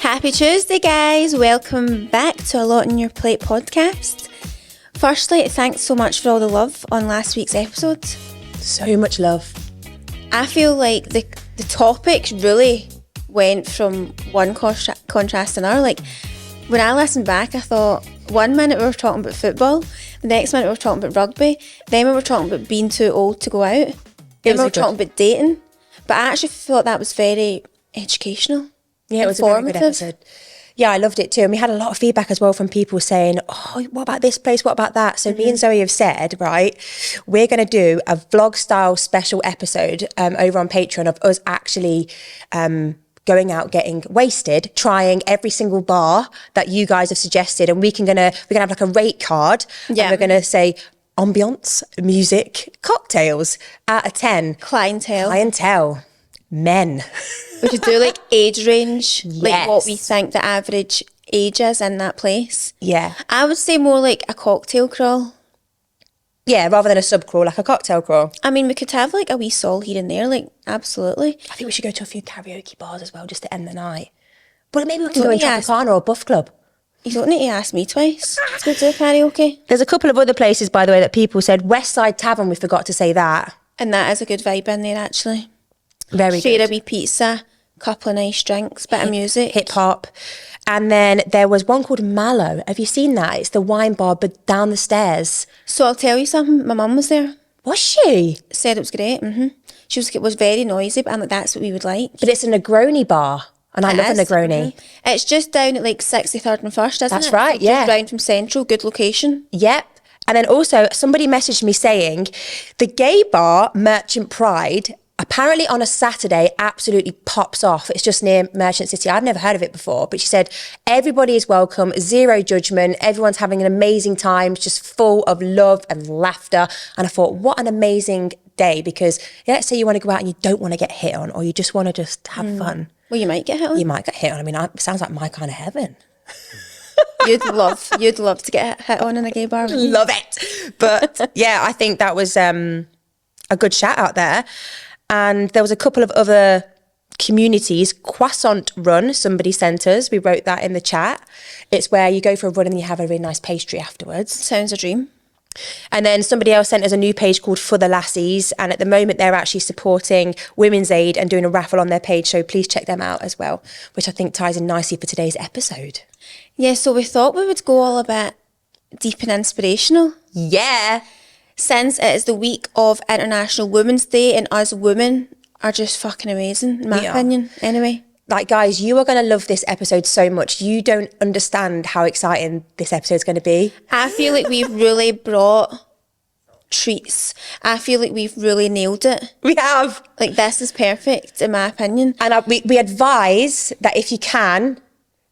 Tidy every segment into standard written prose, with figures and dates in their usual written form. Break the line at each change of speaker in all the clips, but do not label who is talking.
Happy Tuesday, guys. Welcome back to A Lot on Your Plate podcast. Firstly, thanks so much for all the love on last week's episode.
So much love.
I feel like the topics really went from one contrast to another. Like, when I listened back, I thought, 1 minute we were talking about football, the next minute we were talking about rugby, then we were talking about being too old to go out, then we were talking about dating. But I actually thought that was very educational.
Yeah, it was a very good episode. Yeah, I loved it too. And we had a lot of feedback as well from people saying, oh, what about this place? What about that? So me and Zoe have said, right, we're going to do a vlog style special episode over on Patreon of us actually going out, getting wasted, trying every single bar that you guys have suggested. And we're gonna have like a rate card.
Yeah.
And we're going to say ambiance, music, cocktails out of 10. Clientele. Men.
We could do like age range, like
Yes.
what we think the average age is in that place.
Yeah.
I would say more like a cocktail crawl.
Yeah, rather than a sub crawl, like a cocktail crawl.
I mean, we could have like a wee sol here and there, like absolutely.
I think we should go to a few karaoke bars as well, just to end the night. But maybe we can
Don't
go in
you ask-
Tropicana or Buff Club.
You don't need to ask me twice. Let's go to karaoke.
There's a couple of other places, by the way, that people said. West Side Tavern, we forgot to say that.
And that is a good vibe in there, actually.
Very
Share
good.
a wee pizza, couple of nice drinks, bit of music.
Hip hop. And then there was one called Mallow. Have you seen that? It's the wine bar, but down the stairs.
So I'll tell you something. My mum was there.
Was she?
Said it was great. She was very noisy, but I'm like, that's what we would like.
But it's a Negroni bar. And I love a
It is.
Negroni.
It's just down at like 63rd and 1st, isn't it?
That's right,
Just
yeah.
round from Central, good location.
Yep. And then also somebody messaged me saying the gay bar Merchant Pride apparently on a Saturday absolutely pops off. It's just near Merchant City. I'd never heard of it before, but she said everybody is welcome, zero judgment, everyone's having an amazing time, it's just full of love and laughter. And I thought, what an amazing day, because let's say you want to go out and you don't want to get hit on, or you just want to just have fun.
Well, you might get hit on.
You might get hit on. I mean, it sounds like my kind of heaven.
You'd love to get hit on in a gay bar. wouldn't you?
Love it. But yeah, I think that was a good shout out there. And there was a couple of other communities. Croissant Run, somebody sent us. We wrote that in the chat. It's where you go for a run and you have a really nice pastry afterwards.
Sounds a dream.
And then somebody else sent us a new page called For the Lassies. And at the moment, they're actually supporting Women's Aid and doing a raffle on their page. So please check them out as well, which I think ties in nicely for today's episode.
Yeah, so we thought we would go all a bit deep and inspirational.
Yeah.
Since it is the week of International Women's Day and us women are just fucking amazing, in my
We are.
opinion. Anyway.
Like, guys, you are going to love this episode so much. You don't understand how exciting this episode's going to be.
I feel like we've really brought treats. I feel like we've really nailed it.
We have.
Like, this is perfect, in my opinion.
And we advise that if you can,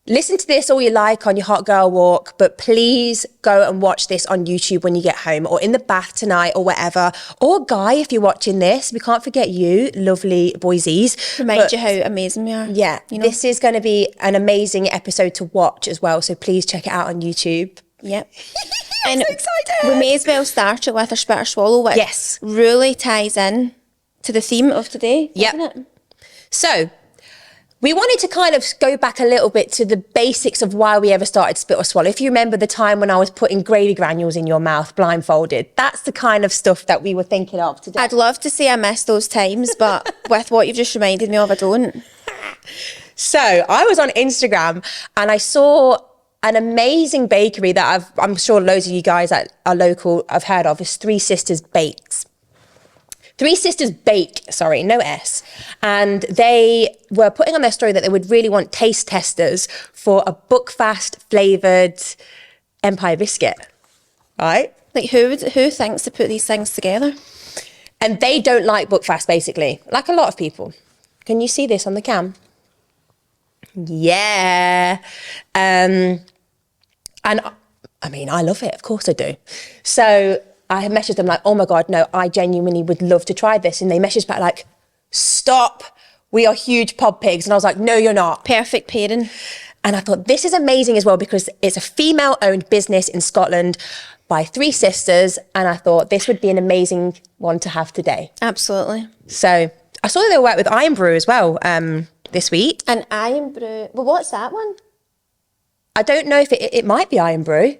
listen to this all you like on your hot girl walk, but please go and watch this on YouTube when you get home, or in the bath tonight, or whatever. Or Guy, if you're watching this, we can't forget you, lovely boysies.
Remind you how amazing we are.
Yeah,
you know?
this is going to be an amazing episode to watch as well. So please check it out on YouTube.
Yep.
I'm
And
so excited.
we may as well start it with our spit or swallow, which
Yes.
really ties in to the theme of today,
Yep.
doesn't it?
So we wanted to kind of go back a little bit to the basics of why we ever started Spit or Swallow. If you remember the time when I was putting gravy granules in your mouth blindfolded, that's the kind of stuff that we were thinking of today.
I'd love to say I missed those times, but with what you've just reminded me of, I don't.
So I was on Instagram and I saw an amazing bakery that I'm sure loads of you guys that are local have heard of. It's Three Sisters Bakes. Three Sisters Bake, sorry, no S. And they were putting on their story that they would really want taste testers for a Buckfast flavoured Empire biscuit, right?
Like, who thinks to put these things together?
And they don't like Buckfast, basically, like a lot of people. Can you see this on the cam? Yeah. And I mean, I love it. Of course I do. So I messaged them like, oh my God, no, I genuinely would love to try this. And they messaged back like, stop, we are huge pod pigs. And I was like, no, you're not.
Perfect pairing.
And I thought this is amazing as well because it's a female-owned business in Scotland by three sisters. And I thought this would be an amazing one to have today.
Absolutely.
So I saw that they work with Iron Brew as well. this week.
An iron brew. Well, what's that one?
I don't know if it might be iron brew,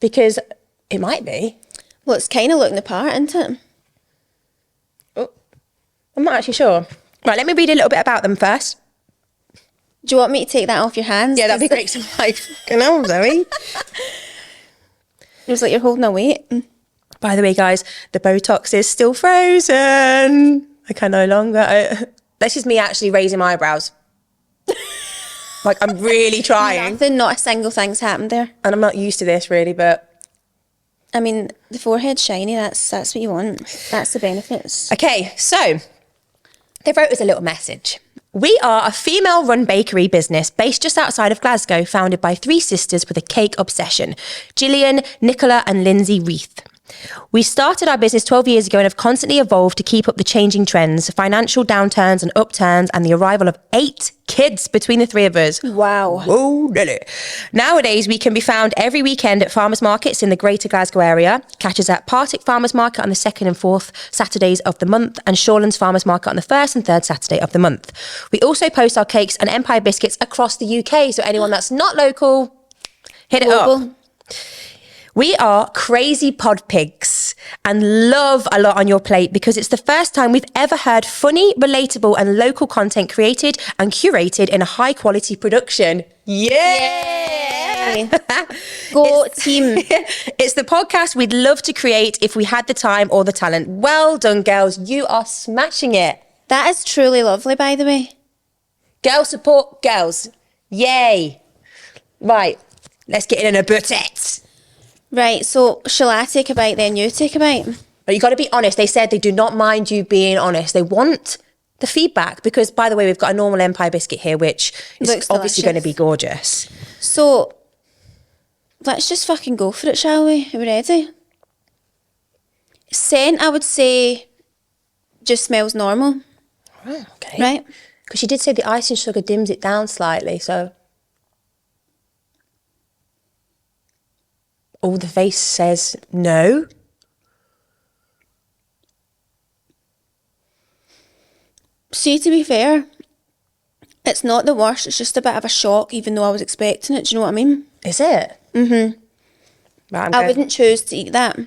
because it might be.
Well, it's kind of looking the part, isn't it?
Oh, I'm not actually sure. Right, let me read a little bit about them first.
Do you want me to take that off your hands?
Yeah, that'd be great. So I'm like, fucking hell, Zoe.
It was like you're holding a weight.
By the way, guys, the Botox is still frozen. I can no longer. That's just me actually raising my eyebrows. Like, I'm really trying.
Nothing, not a single thing's happened there.
And I'm not used to this, really, but...
I mean, the forehead's shiny. That's what you want. That's the benefits.
Okay, so they wrote us a little message. We are a female-run bakery business based just outside of Glasgow, founded by 3 sisters with a cake obsession, Gillian, Nicola and Lindsay Reith. We started our business 12 years ago and have constantly evolved to keep up the changing trends, financial downturns and upturns, and the arrival of 8 kids between the 3 of us.
Wow.
Whoa, Lily. Nowadays, we can be found every weekend at farmers markets in the greater Glasgow area. Catch us at Partick Farmers Market on the 2nd and 4th Saturdays of the month, and Shawlands Farmers Market on the 1st and 3rd Saturday of the month. We also post our cakes and Empire biscuits across the UK, so anyone that's not local, hit it up. We are crazy pod pigs and love a lot on your plate, because it's the first time we've ever heard funny, relatable and local content created and curated in a high quality production. Yeah!
Go team.
It's the podcast we'd love to create if we had the time or the talent. Well done, girls. You are smashing it.
That is truly lovely, by the way.
Girl support girls. Yay. Right, let's get in a buttet.
Right, so shall I take a bite then you take a bite?
But you got to be honest. They said they do not mind you being honest. They want the feedback, because, by the way, we've got a normal Empire biscuit here, which is
Looks
obviously
delicious.
going to be gorgeous.
So, let's just fucking go for it, shall we? Are we ready? Scent, I would say, just smells normal.
Oh, okay.
Right?
Because she did say the icing sugar dims it down slightly, so... Oh, the face says no.
See, to be fair, it's not the worst. It's just a bit of a shock, even though I was expecting it. Do you know what I mean?
Is it?
Mm-hmm.
Right,
I wouldn't choose to eat that.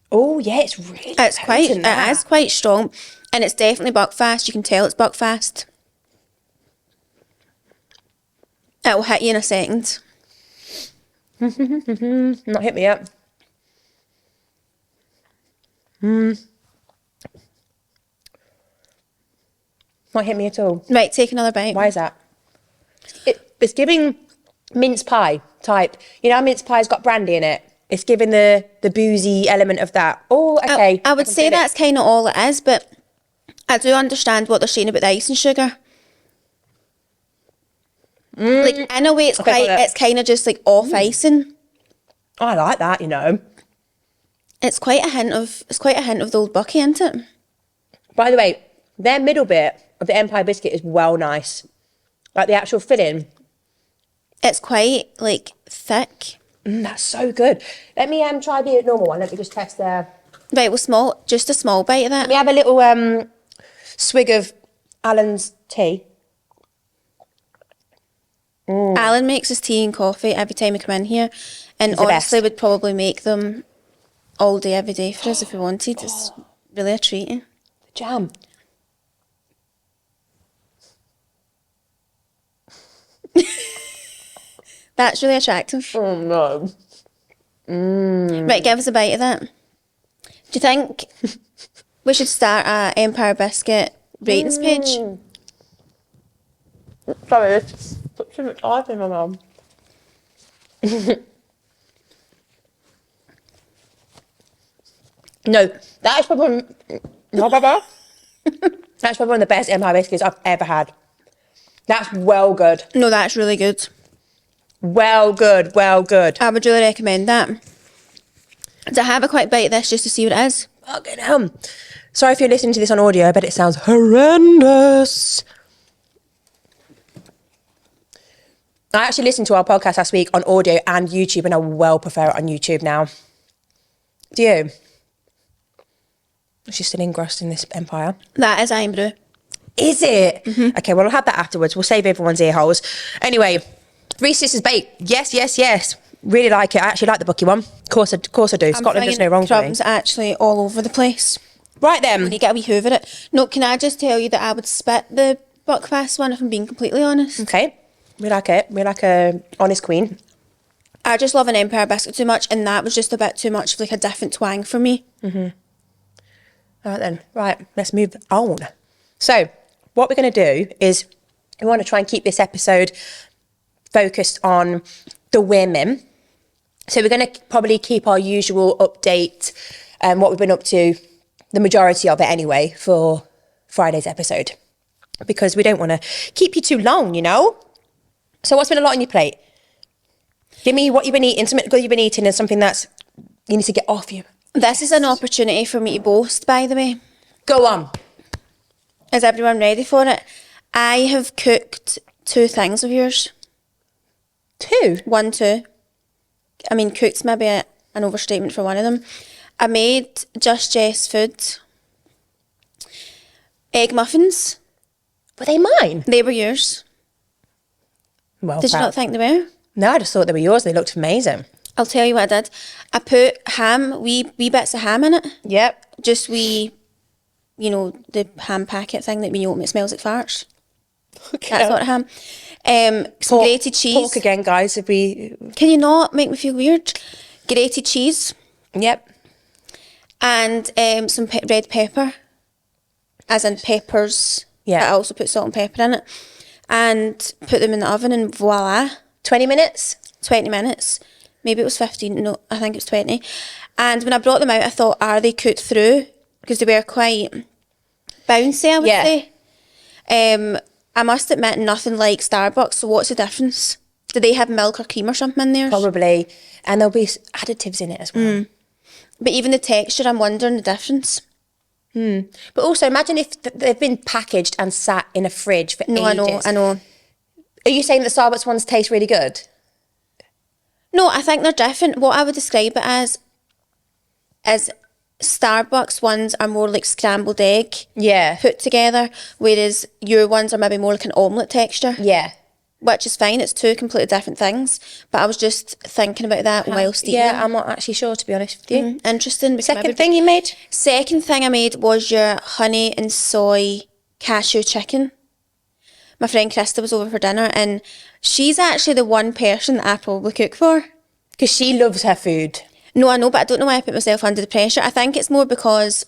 Oh, yeah, it's really
It's quite,
potent, that.
it is quite strong. And it's definitely Buckfast. You can tell it's Buckfast. It'll hit you in a second.
Not hit me yet. Not hit me at all.
Right, take another bite.
Why is that? It's giving mince pie type. You know how mince pie's got brandy in it? It's giving the boozy element of that. Oh, okay.
I would
can
say
feel it.
that's kind of all it is, but I do understand what they're saying about the icing sugar. Like, in a way, it's
Okay, got it.
it's kind of just like off icing.
I like that, you know.
It's quite a hint of the old Bucky, isn't it?
By the way, their middle bit of the Empire biscuit is well nice. Like the actual filling.
It's quite like thick.
That's so good. Let me try the normal one. Let me just test there.
Right, well, just a small bite of that.
Let me have a little swig of Alan's tea.
Alan makes his tea and coffee every time we come in here, and
He's the
honestly
best.
would probably make them all day, every day for us if we wanted. It's really a treat.
The jam.
That's really attractive.
Oh no.
Right, give us a bite of that. Do you think we should start a Empire Biscuit ratings page?
Sorry, it's put too much ice in my mouth. No, that is probably that's probably one of the best Empire biscuits I've ever had. That's well good.
No, that's really good.
Well good, well good.
I would really recommend that. To have a quick bite of this just to see what it is.
Fucking hell. Sorry if you're listening to this on audio, I bet it sounds horrendous. I actually listened to our podcast last week on audio and YouTube, and I well prefer it on YouTube now. Do you? She's still engrossed in this Empire.
That is iron brew.
Is it? Okay, well, I'll have that afterwards. We'll save everyone's ear holes. Anyway, Three Sisters Bake. Yes. Really like it. I actually like the Bucky one. Of course I do. Scotland does no wrong for me.
Crumbs actually all over the place.
Right then.
When you get a wee hoover it. No, can I just tell you that I would spit the Buckfast one if I'm being completely honest.
Okay. We like it. We like a honest queen.
I just love an Empire biscuit too much, and that was just a bit too much of like a different twang for me.
All right then. Right, let's move on. So, what we're going to do is we want to try and keep this episode focused on the women. So we're going to probably keep our usual update, what we've been up to, the majority of it anyway, for Friday's episode. Because we don't want to keep you too long, you know? So what's been a lot on your plate? Give me what you've been eating, something good you've been eating and something that's you need to get off you.
This is an opportunity for me to boast, by the way.
Go on.
Is everyone ready for it? I have cooked 2 things of yours.
2?
2. I mean, cooked's maybe an overstatement for one of them. I made Just Jess food. Egg muffins.
Were they mine?
They were yours.
Well,
Did you not think they were?
No, I just thought they were yours. They looked amazing.
I'll tell you what I did. I put ham, wee bits of ham in it.
Yep.
Just wee, you know, the ham packet thing that when you open it smells like farts.
Okay.
That's not ham. Some grated cheese.
Pork again, guys. If we...
Can you not make me feel weird? Grated cheese.
Yep.
And some red pepper. As in peppers.
Yeah.
I also put salt and pepper in it. And put them in the oven and voila.
20 minutes?
20 minutes. Maybe it was 15. No, I think it was 20. And when I brought them out, I thought, are they cooked through? Because they were quite bouncy, I would say. I must admit, nothing like Starbucks. So what's the difference? Do they have milk or cream or something in there?
Probably. And there'll be additives in it as well.
But even the texture, I'm wondering the difference.
But also, imagine if they've been packaged and sat in a fridge for ages.
I know.
Are you saying that Starbucks ones taste really good?
No, I think they're different. What I would describe it as is Starbucks ones are more like scrambled egg put together, whereas your ones are maybe more like an omelette texture.
Yeah.
Which is fine, it's 2 completely different things. But I was just thinking about that whilst eating.
Yeah, I'm not actually sure, to be honest with you.
Interesting.
Second thing you made?
Second thing I made was your honey and soy cashew chicken. My friend Krista was over for dinner and she's actually the one person that I probably cook for.
Because she loves her food.
No, I know, but I don't know why I put myself under the pressure. I think it's more because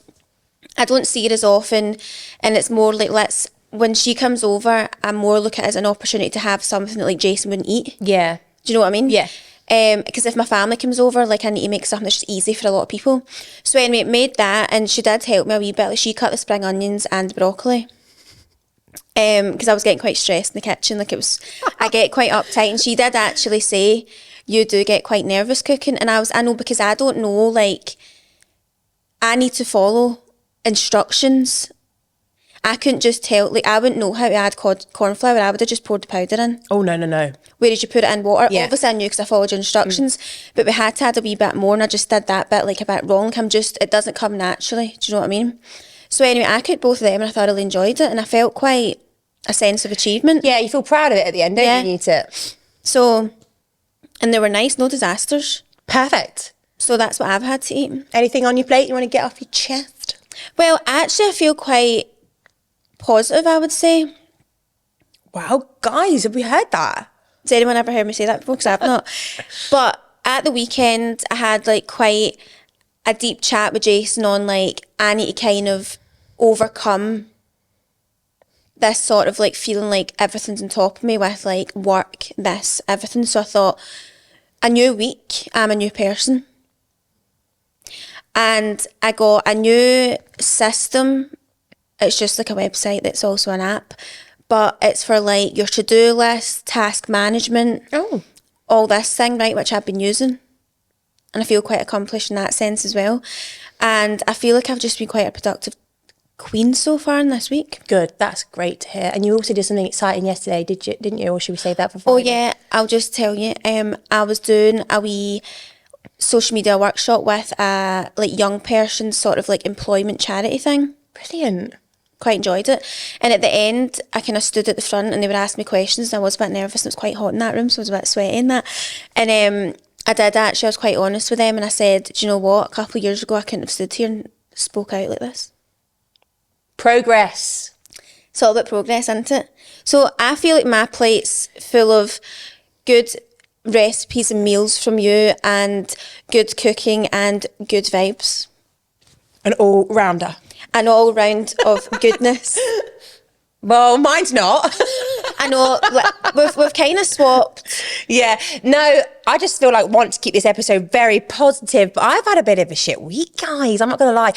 I don't see her as often and it's more like when she comes over, I more look at it as an opportunity to have something that like Jason wouldn't eat.
Yeah.
Do you know what I mean?
Yeah.
Because if my family comes over, like I need to make something that's just easy for a lot of people. So anyway, made that and she did help me a wee bit. Like she cut the spring onions and broccoli. Because I was getting quite stressed in the kitchen. Like I get quite uptight and she did actually say, you do get quite nervous cooking. And I know because I don't know, like I need to follow instructions. I couldn't just tell, like I wouldn't know how to add corn flour. I would have just poured the powder in.
Oh, no.
Whereas you put it in water.
Yeah.
Obviously I knew because I followed your instructions, but we had to add a wee bit more and I just did that bit like a bit wrong. It doesn't come naturally. Do you know what I mean? So anyway, I cooked both of them and I thoroughly enjoyed it and I felt quite a sense of achievement.
Yeah, you feel proud of it at the end, don't you? Eat it.
So, and they were nice, no disasters.
Perfect.
So that's what I've had to eat.
Anything on your plate you want to get off your chest?
Well, actually I feel quite positive, I would say.
Wow, guys, have we heard that?
Has anyone ever heard me say that before? Because I've not. But at the weekend, I had like quite a deep chat with Jason on like, I need to kind of overcome this sort of like feeling like everything's on top of me with like work, everything. So I thought, a new week, I'm a new person. And I got a new system. It's just like a website that's also an app. But it's for like your to-do list, task management, all this thing, right, which I've been using. And I feel quite accomplished in that sense as well. And I feel like I've just been quite a productive queen so far in this week.
Good, that's great to hear. And you also did something exciting yesterday, didn't you? Or should we save that for Friday?
Oh yeah, I'll just tell you. I was doing a wee social media workshop with a like young person sort of like employment charity thing.
Brilliant.
quite enjoyed it. And at the end, I kind of stood at the front and they would ask me questions and I was a bit nervous and it was quite hot in that room, so I was a bit sweaty in that. And I did actually, I was quite honest with them and I said, do you know what, a couple of years ago I couldn't have stood here and spoke out like this.
Progress.
It's all about progress, isn't it? So I feel like my plate's full of good recipes and meals from you and good cooking and good vibes.
An all-rounder.
An all-round of goodness.
Well, mine's not.
I know, like, we've kind of swapped.
Yeah, no, I just feel like want to keep this episode very positive, but I've had a bit of a shit week, guys. I'm not going to lie.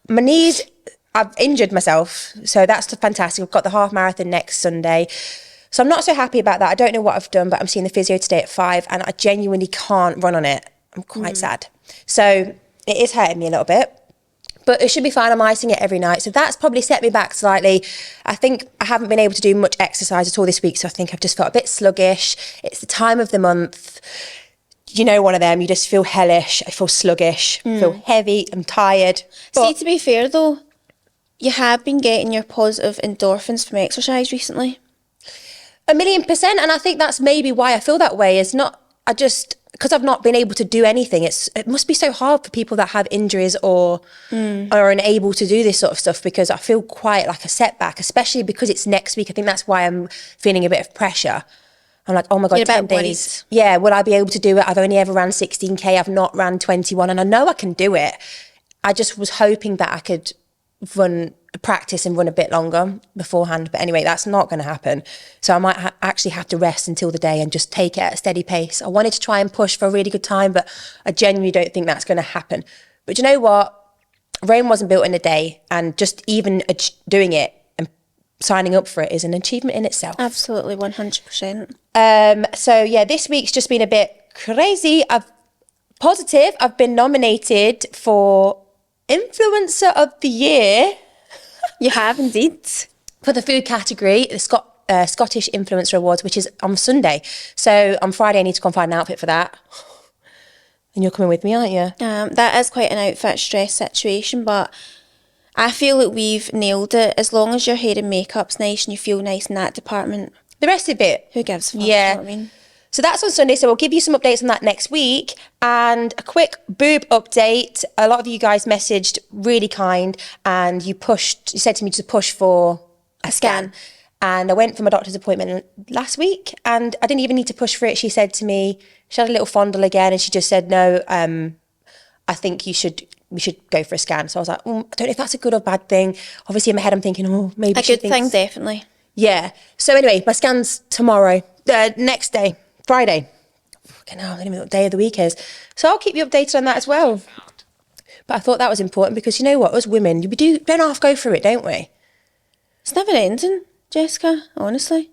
My knees, I've injured myself, so that's fantastic. I've got the half marathon next Sunday. So I'm not so happy about that. I don't know what I've done, but I'm seeing the physio today at 5 and I genuinely can't run on it. I'm quite sad. So it is hurting me a little bit. But it should be fine. I'm icing it every night. So that's probably set me back slightly. I think I haven't been able to do much exercise at all this week. So I think I've just felt a bit sluggish. It's the time of the month. You know, one of them, you just feel hellish. I feel sluggish, feel heavy. I'm tired. But
See, to be fair though, you have been getting your positive endorphins from exercise recently.
1,000,000%. And I think that's maybe why I feel that way. It's not, because I've not been able to do anything, it must be so hard for people that have injuries or are unable to do this sort of stuff, because I feel quite like a setback, especially because it's next week. I think that's why I'm feeling a bit of pressure. I'm like, oh my God,
You're
10 days. Yeah, will I be able to do it? I've only ever ran 16K. I've not ran 21 and I know I can do it. I just was hoping that I could practice and run a bit longer beforehand. But anyway, that's not going to happen. So I might actually have to rest until the day and just take it at a steady pace. I wanted to try and push for a really good time, but I genuinely don't think that's going to happen. But you know what? Rome wasn't built in a day, and just even doing it and signing up for it is an achievement in itself.
Absolutely, 100%.
So yeah, this week's just been a bit crazy. I've been nominated for Influencer of the Year.
You have indeed.
For the food category, the Scottish Influencer Awards, which is on Sunday. So on Friday, I need to go and find an outfit for that. And you're coming with me, aren't you?
That is quite an outfit stress situation, but I feel like we've nailed it. As long as your hair and makeup's nice and you feel nice in that department.
The rest of it.
Who gives a fuck?
Yeah.
You know what I mean?
So that's on Sunday. So we'll give you some updates on that next week. And a quick boob update. A lot of you guys messaged, really kind, and you said to me to push for a scan. And I went for my doctor's appointment last week and I didn't even need to push for it. She said to me, she had a little fondle again and she just said, no, I think we should go for a scan. So I was like, I don't know if that's a good or bad thing. Obviously in my head I'm thinking, maybe
a good thing, definitely.
Yeah. So anyway, my scan's tomorrow, next day. Friday. Fucking hell, I don't even know what day of the week is. So I'll keep you updated on that as well. But I thought that was important because you know what, us women, we don't half go through it, don't we?
It's never ending, Jessica, honestly.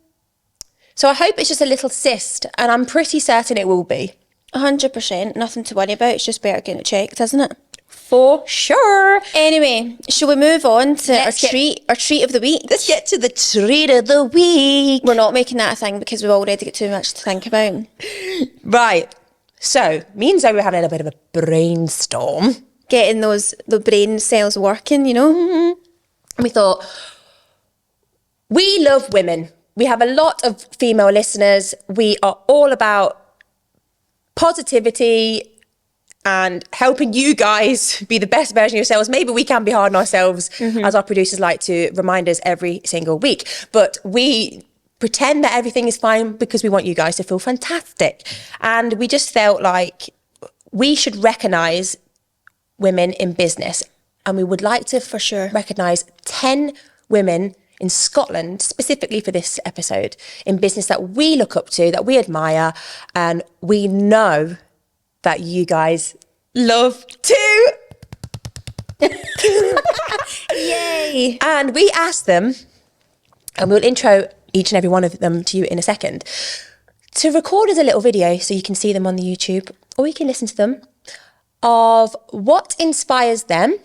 So I hope it's just a little cyst, and I'm pretty certain it will be.
100%, nothing to worry about. It's just better getting it checked, isn't it?
For sure.
Anyway, shall we move on to our treat of the week?
Let's get to the treat of the week.
We're not making that a thing because we've already got too much to think about.
Right. So, me and Zoe were having a bit of a brainstorm.
Getting the brain cells working, you know?
Mm-hmm. And we thought, we love women. We have a lot of female listeners. We are all about positivity and helping you guys be the best version of yourselves. Maybe we can be hard on ourselves, as our producers like to remind us every single week. But we pretend that everything is fine because we want you guys to feel fantastic. And we just felt like we should recognise women in business. And we would like to, for sure, recognise 10 women in Scotland, specifically for this episode, in business that we look up to, that we admire, and we know that you guys love too.
Yay!
And we asked them, and we'll intro each and every one of them to you in a second, to record as a little video so you can see them on the YouTube, or you can listen to them, of what inspires them,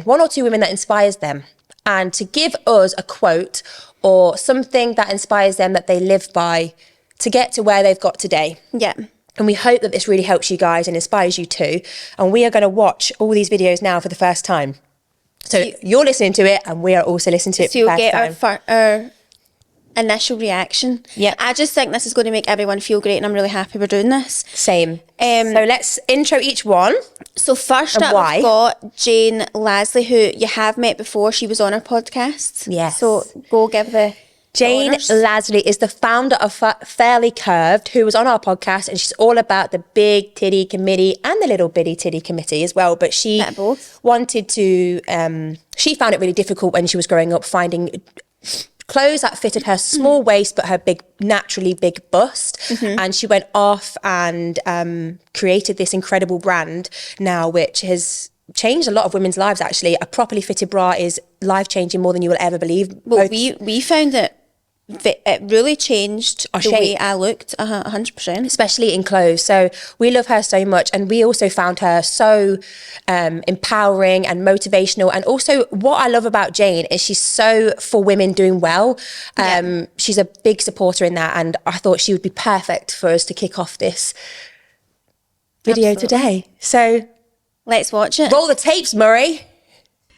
one or two women that inspires them, and to give us a quote or something that inspires them that they live by to get to where they've got today.
Yeah.
And we hope that this really helps you guys and inspires you too. And we are going to watch all these videos now for the first time. So you're listening to it, and we are also listening to it.
So you'll
first
get
time.
our initial reaction.
Yeah.
I just think this is going to make everyone feel great, and I'm really happy we're doing this.
Same. So let's intro each one.
So first
And
up,
why?
we've got Jayne Lasley, who you have met before. She was on our podcast.
Yes.
So go give the
Jayne
honours.
Lasley is the founder of Fairly Curved, who was on our podcast, and she's all about the big titty committee and the little bitty titty committee as well. But she
Bit of both.
wanted to, she found it really difficult when she was growing up finding clothes that fitted her small waist but her naturally big bust. And she went off and created this incredible brand now, which has changed a lot of women's lives. Actually, a properly fitted bra is life-changing more than you will ever believe.
Well, we found it really changed the
shape.
way I looked, 100%.
Especially in clothes. So we love her so much, and we also found her so empowering and motivational. And also what I love about Jayne is she's so for women doing well. She's a big supporter in that, and I thought she would be perfect for us to kick off this video today. So
Let's watch it.
roll the tapes, Murray.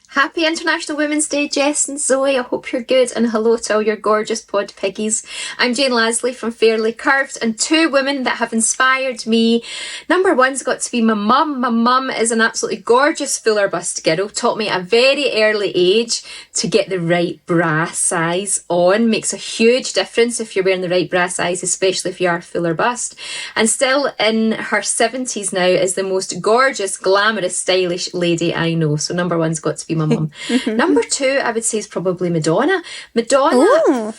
Happy International Women's Day, Jess and Zoe. I hope you're good, and hello to all your gorgeous pod piggies. I'm Jayne Lasley from Fairly Curved, and two women that have inspired me. Number one's got to be my mum. My mum is an absolutely gorgeous fuller bust girl. Taught me at a very early age to get the right bra size on. Makes a huge difference if you're wearing the right bra size, especially if you are fuller bust. And still in her 70s now is the most gorgeous, glamorous, stylish lady I know. So number one's got to be my mum. Number two, I would say, is probably Madonna. Madonna,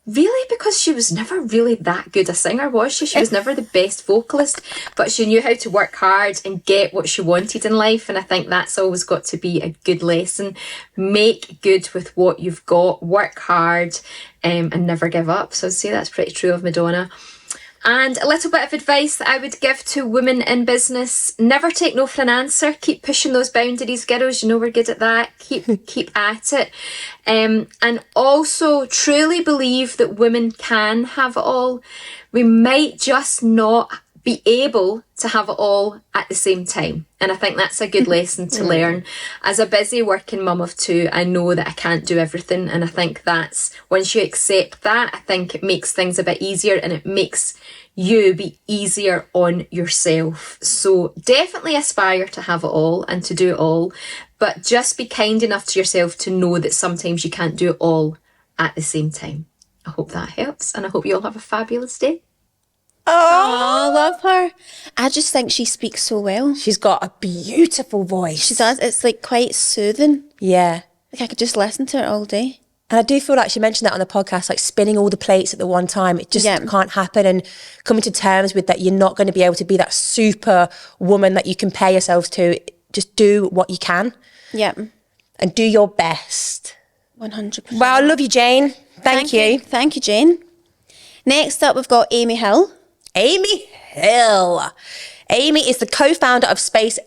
really, because she was never really that good a singer, was she? She was never the best vocalist, but she knew how to work hard and get what she wanted in life. And I think that's always got to be a good lesson. Make good with what you've got, work hard, and never give up. So I'd say that's pretty true of Madonna. And a little bit of advice that I would give to women in business: never take no for an answer. Keep pushing those boundaries, girls. You know we're good at that. Keep at it. And also truly believe that women can have it all. We might just not be able to have it all at the same time. And I think that's a good lesson to learn. As a busy working mum of two, I know that I can't do everything. And I think that's, once you accept that, I think it makes things a bit easier, and it makes you be easier on yourself. So definitely aspire to have it all and to do it all, but just be kind enough to yourself to know that sometimes you can't do it all at the same time. I hope that helps, and I hope you all have a fabulous day.
Oh, I love her. I just think she speaks so well.
She's got a beautiful voice.
She does. It's like quite soothing.
Yeah.
Like I could just listen to it all day.
And I do feel like she mentioned that on the podcast, like spinning all the plates at the one time. It just can't happen. And coming to terms with that, you're not going to be able to be that super woman that you compare yourselves to. Just do what you can.
Yeah.
And do your best.
100%.
Well, I love you, Jayne. Thank you.
Thank you, Jayne. Next up, we've got Amy Hill.
Amy Hill. Amy is the co-founder of Space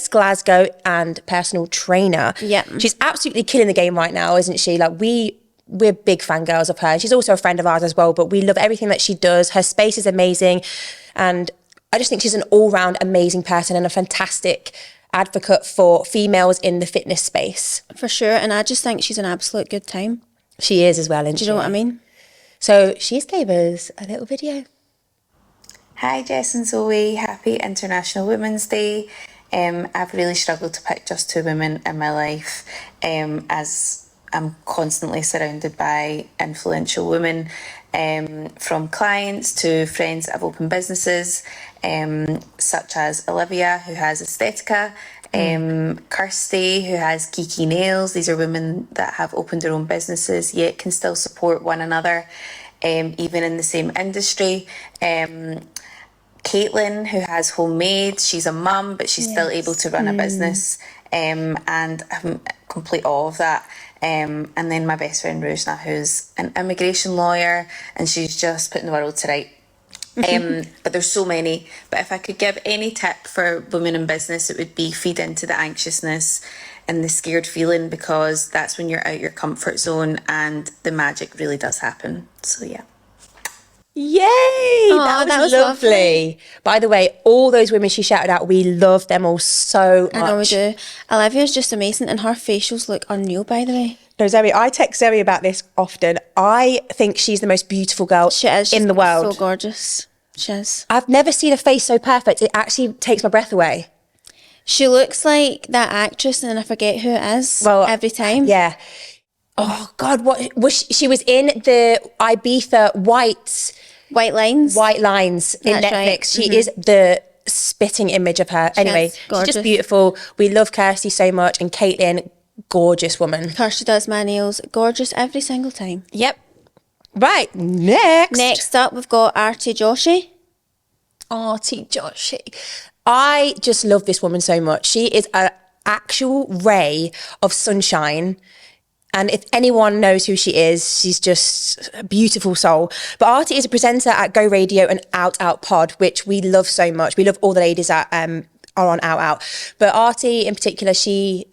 Glasgow and personal trainer.
Yeah.
She's absolutely killing the game right now, isn't she? Like we're big fangirls of her. She's also a friend of ours as well, but we love everything that she does. Her space is amazing. And I just think she's an all-round amazing person and a fantastic advocate for females in the fitness space.
For sure. And I just think she's an absolute good time.
She is as well, isn't she?
Do you know what I mean?
So she's gave us a little video.
Hi Jess and Zoe, happy International Women's Day. I've really struggled to pick just two women in my life, as I'm constantly surrounded by influential women, from clients to friends that have opened businesses, such as Olivia, who has Aesthetica, Kirsty, who has Geeky Nails. These are women that have opened their own businesses yet can still support one another, even in the same industry. Caitlin, who has Homemade, she's a mum, but she's still able to run a business, and I'm complete awe of that. And then my best friend Rosna, who's an immigration lawyer, and she's just putting the world to right. But there's so many. But if I could give any tip for women in business, it would be feed into the anxiousness and the scared feeling, because that's when you're out your comfort zone and the magic really does happen. So yeah.
Yay!
Aw,
that was
that was lovely.
By the way, all those women she shouted out, we love them all so much.
I know we do. Olivia's just amazing, and her facials look unreal, by the way.
No, Zoe, I text Zoe about this often. I think she's the most beautiful girl
She is.
in the world.
So gorgeous. She is.
I've never seen a face so perfect. It actually takes my breath away.
She looks like that actress, and I forget who it is every time.
Yeah. Oh, God, what was she was in the Ibiza
White Lines.
White Lines in
That's
Netflix.
right.
She is the spitting image of her. Anyway,
is
she's
gorgeous.
just beautiful. We love Kirsty so much. And Caitlin, gorgeous woman.
Kirsty does my nails gorgeous every single time.
Yep. Right, next.
Next up, we've got Aarti Joshi.
Aarti Joshi. I just love this woman so much. She is an actual ray of sunshine. And if anyone knows who she is, she's just a beautiful soul. But Aarti is a presenter at Go Radio and Out Out Pod, which we love so much. We love all the ladies that are on Out Out. But Aarti in particular, she...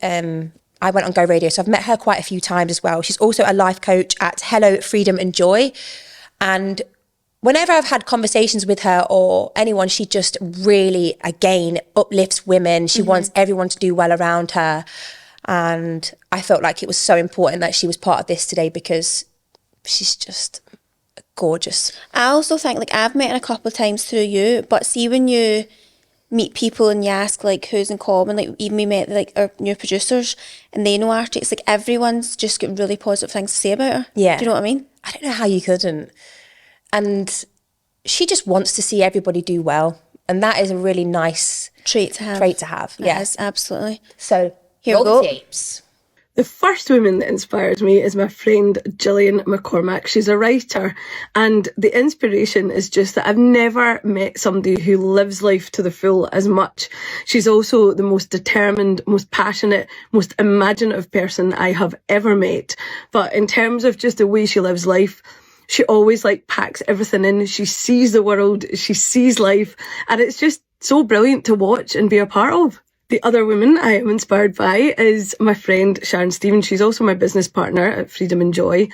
I went on Go Radio, so I've met her quite a few times as well. She's also a life coach at Hello, Freedom and Joy. And whenever I've had conversations with her or anyone, she just really, again, uplifts women. She wants everyone to do well around her. And I felt like it was so important that she was part of this today because she's just gorgeous.
I also think, like, I've met her a couple of times through you, but see when you meet people and you ask, like, who's in common, like, even we met, like, our new producers and they know Aarti, it's like everyone's just got really positive things to say about her.
Yeah.
Do you know what I mean?
I don't know how you couldn't. And she just wants to see everybody do well. And that is a really nice
Trait to have.
Yes,
absolutely.
So
Here we
roll
go.
the tapes.
The first woman that inspires me is my friend Gillian McCormack. She's a writer, and the inspiration is just that I've never met somebody who lives life to the full as much. She's also the most determined, most passionate, most imaginative person I have ever met. But in terms of just the way she lives life, she always packs everything in. She sees the world, she sees life, and it's just so brilliant to watch and be a part of. The other woman I am inspired by is my friend Sharon Stevens. She's also my business partner at Freedom and Joy.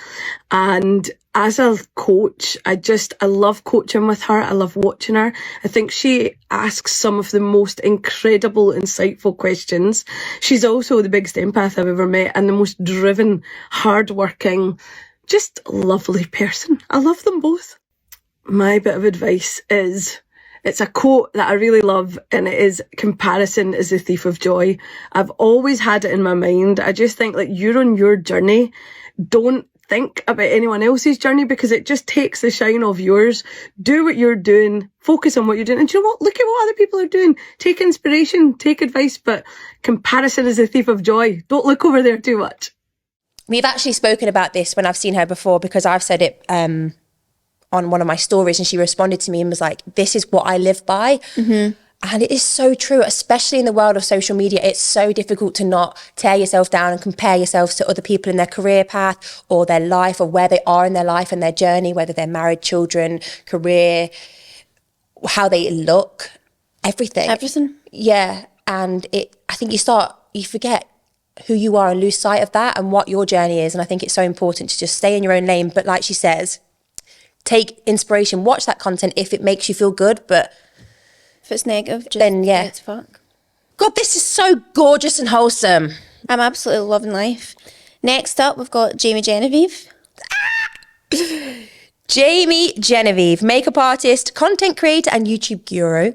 And as a coach, I love coaching with her. I love watching her. I think she asks some of the most incredible, insightful questions. She's also the biggest empath I've ever met and the most driven, hardworking, just lovely person. I love them both. My bit of advice is... it's a quote that I really love, and it is, comparison is the thief of joy. I've always had it in my mind. I just think, you're on your journey. Don't think about anyone else's journey because it just takes the shine off yours. Do what you're doing. Focus on what you're doing. And do you know what? Look at what other people are doing. Take inspiration, take advice, but comparison is the thief of joy. Don't look over there too much.
We've actually spoken about this when I've seen her before because I've said it... on one of my stories, and she responded to me and was like, this is what I live by. And it is so true, especially in the world of social media. It's so difficult to not tear yourself down and compare yourselves to other people in their career path or their life or where they are in their life and their journey, whether they're married, children, career, how they look, everything. Yeah. And I think you forget who you are and lose sight of that and what your journey is. And I think it's so important to just stay in your own lane. But like she says, take inspiration, watch that content if it makes you feel good, but
if it's negative, just
then
it's fuck.
God, this is so gorgeous and wholesome.
I'm absolutely loving life. Next up, we've got Genevieve.
Genevieve, makeup artist, content creator, and YouTube guru.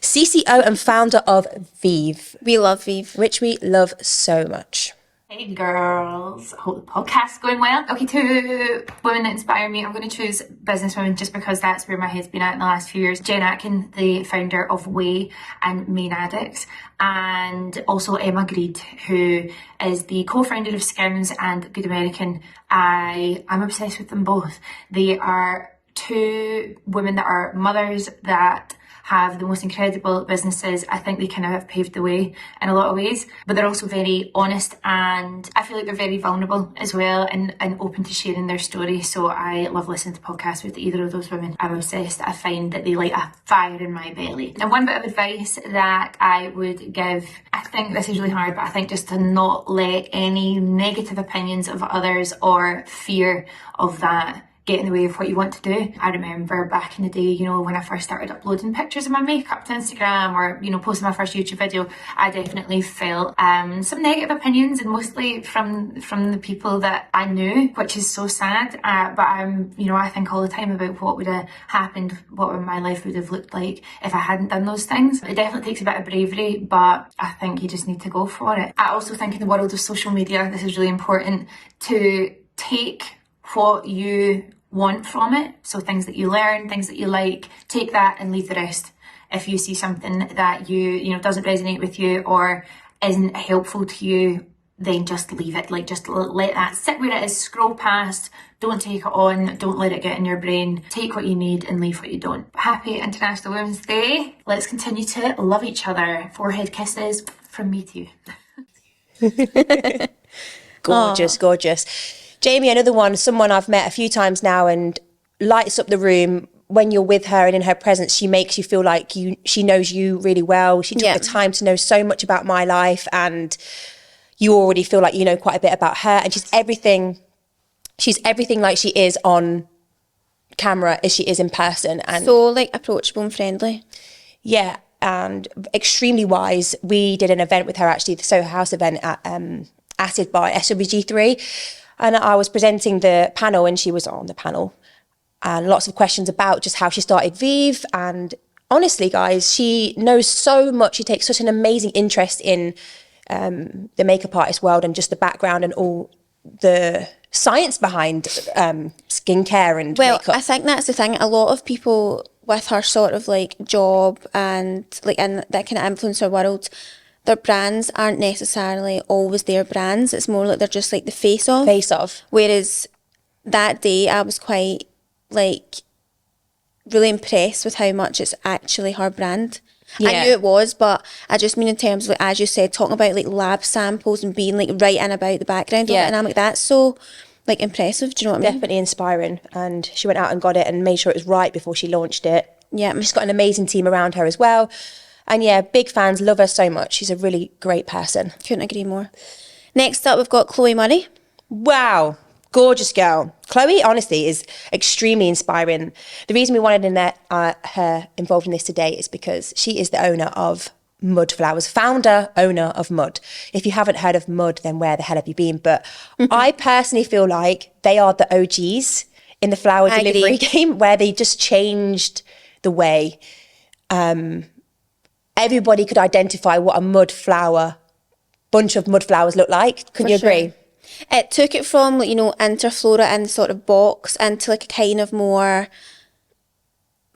CCO and founder of Vive.
We love Vive.
Which we love so much.
Hey girls, hope the podcast's going well. Okay, two women that inspire me. I'm going to choose business women just because that's where my head's been at in the last few years. Jen Atkin, the founder of Ouai and Main Addict, and also Emma Greed, who is the co-founder of Skims and Good American. I'm obsessed with them both. They are two women that are mothers that have the most incredible businesses. I think they kind of have paved the way in a lot of ways, but they're also very honest, and I feel like they're very vulnerable as well, and open to sharing their story. So I love listening to podcasts with either of those women. I'm obsessed. I find that they light a fire in my belly. And one bit of advice that I would give, I think this is really hard, but I think just to not let any negative opinions of others or fear of that get in the way of what you want to do. I remember back in the day, you know, when I first started uploading pictures of my makeup to Instagram, or, you know, posting my first YouTube video, I definitely felt some negative opinions, and mostly from the people that I knew, which is so sad. But you know, I think all the time about what would have happened, what my life would have looked like if I hadn't done those things. It definitely takes a bit of bravery, but I think you just need to go for it. I also think in the world of social media, this is really important to take what you want from it. So things that you learn, things that you like, take that and leave the rest. If you see something that you know doesn't resonate with you or isn't helpful to you, then just leave it. Like, just let that sit where it is, scroll past, don't take it on, don't let it get in your brain. Take what you need and leave what you don't. Happy International Women's Day. Let's continue to love each other. Forehead kisses from me to you.
Gorgeous, gorgeous. Jamie, another one, someone I've met a few times now and lights up the room. When you're with her and in her presence, she makes you feel like she knows you really well. She took the time to know so much about my life, and you already feel like you know quite a bit about her. And she's everything like she is on camera as she is in person. And
so like approachable and friendly.
Yeah, and extremely wise. We did an event with her, actually, the Soho House event at Acid by SWG3. And I was presenting the panel and she was on the panel, and lots of questions about just how she started Vive. And honestly, guys, she knows so much. She takes such an amazing interest in the makeup artist world and just the background and all the science behind skincare and makeup.
I think that's the thing. A lot of people with her sort of like job and like in that kind of influencer world, their brands aren't necessarily always their brands. It's more like they're just like the face of. Whereas that day I was quite like really impressed with how much it's actually her brand. Yeah. I knew it was, but I just mean in terms of, like, as you said, talking about like lab samples and being like right in about the background of it. And I'm like, that's so like impressive. Do you know what I mean?
Definitely inspiring. And she went out and got it and made sure it was right before she launched it.
Yeah.
She's got an amazing team around her as well. And yeah, big fans, love her so much. She's a really great person.
Couldn't agree more. Next up, we've got Chloe Murray.
Wow, gorgeous girl. Chloe, honestly, is extremely inspiring. The reason we wanted her involved in this today is because she is the owner of Mud Flowers, founder, owner of Mud. If you haven't heard of Mud, then where the hell have you been? But I personally feel like they are the OGs in the flower delivery game, where they just changed the way everybody could identify what a bunch of mud flowers look like. Couldn't you agree?
It took it from, like, you know, interflora in sort of box into like a kind of more,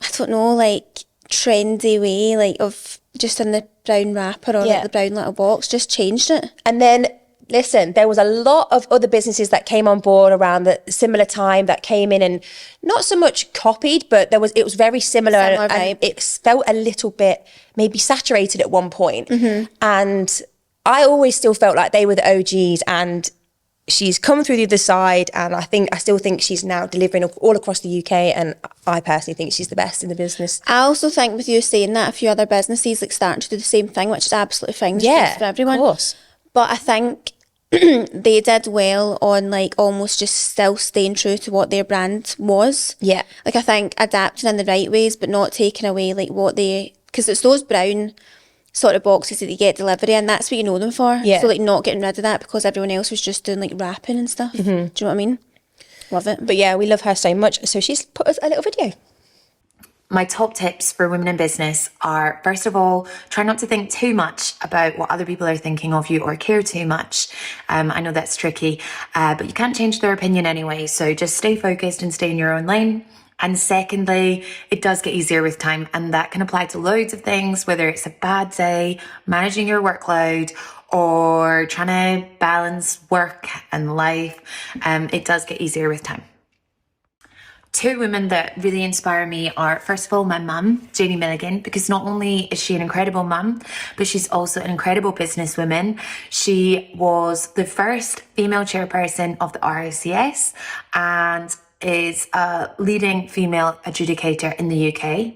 I don't know, like trendy way, like of just in the brown wrapper or like the brown little box, just changed it.
And then, listen, there was a lot of other businesses that came on board around the similar time that came in and not so much copied, but it was very similar and it felt a little bit maybe saturated at one point. And I always still felt like they were the OGs, and she's come through the other side, and I still think she's now delivering all across the UK, and I personally think she's the best in the business.
I also think with you saying that, a few other businesses like starting to do the same thing, which is absolutely fine. For everyone.
Of course.
But I think they did well on like almost just still staying true to what their brand was.
Yeah.
Like I think adapting in the right ways, but not taking away like because it's those brown sort of boxes that you get delivery, and that's what you know them for.
Yeah.
So like not getting rid of that because everyone else was just doing like wrapping and stuff. Do you know what I mean? Love it.
But yeah, we love her so much. So she's put us a little video.
My top tips for women in business are, first of all, try not to think too much about what other people are thinking of you or care too much. I know that's tricky, but you can't change their opinion anyway. So just stay focused and stay in your own lane. And secondly, it does get easier with time, and that can apply to loads of things, whether it's a bad day, managing your workload, or trying to balance work and life. It does get easier with time. Two women that really inspire me are, first of all, my mum, Jayne Milligan, because not only is she an incredible mum, but she's also an incredible businesswoman. She was the first female chairperson of the RICS and is a leading female adjudicator in the UK.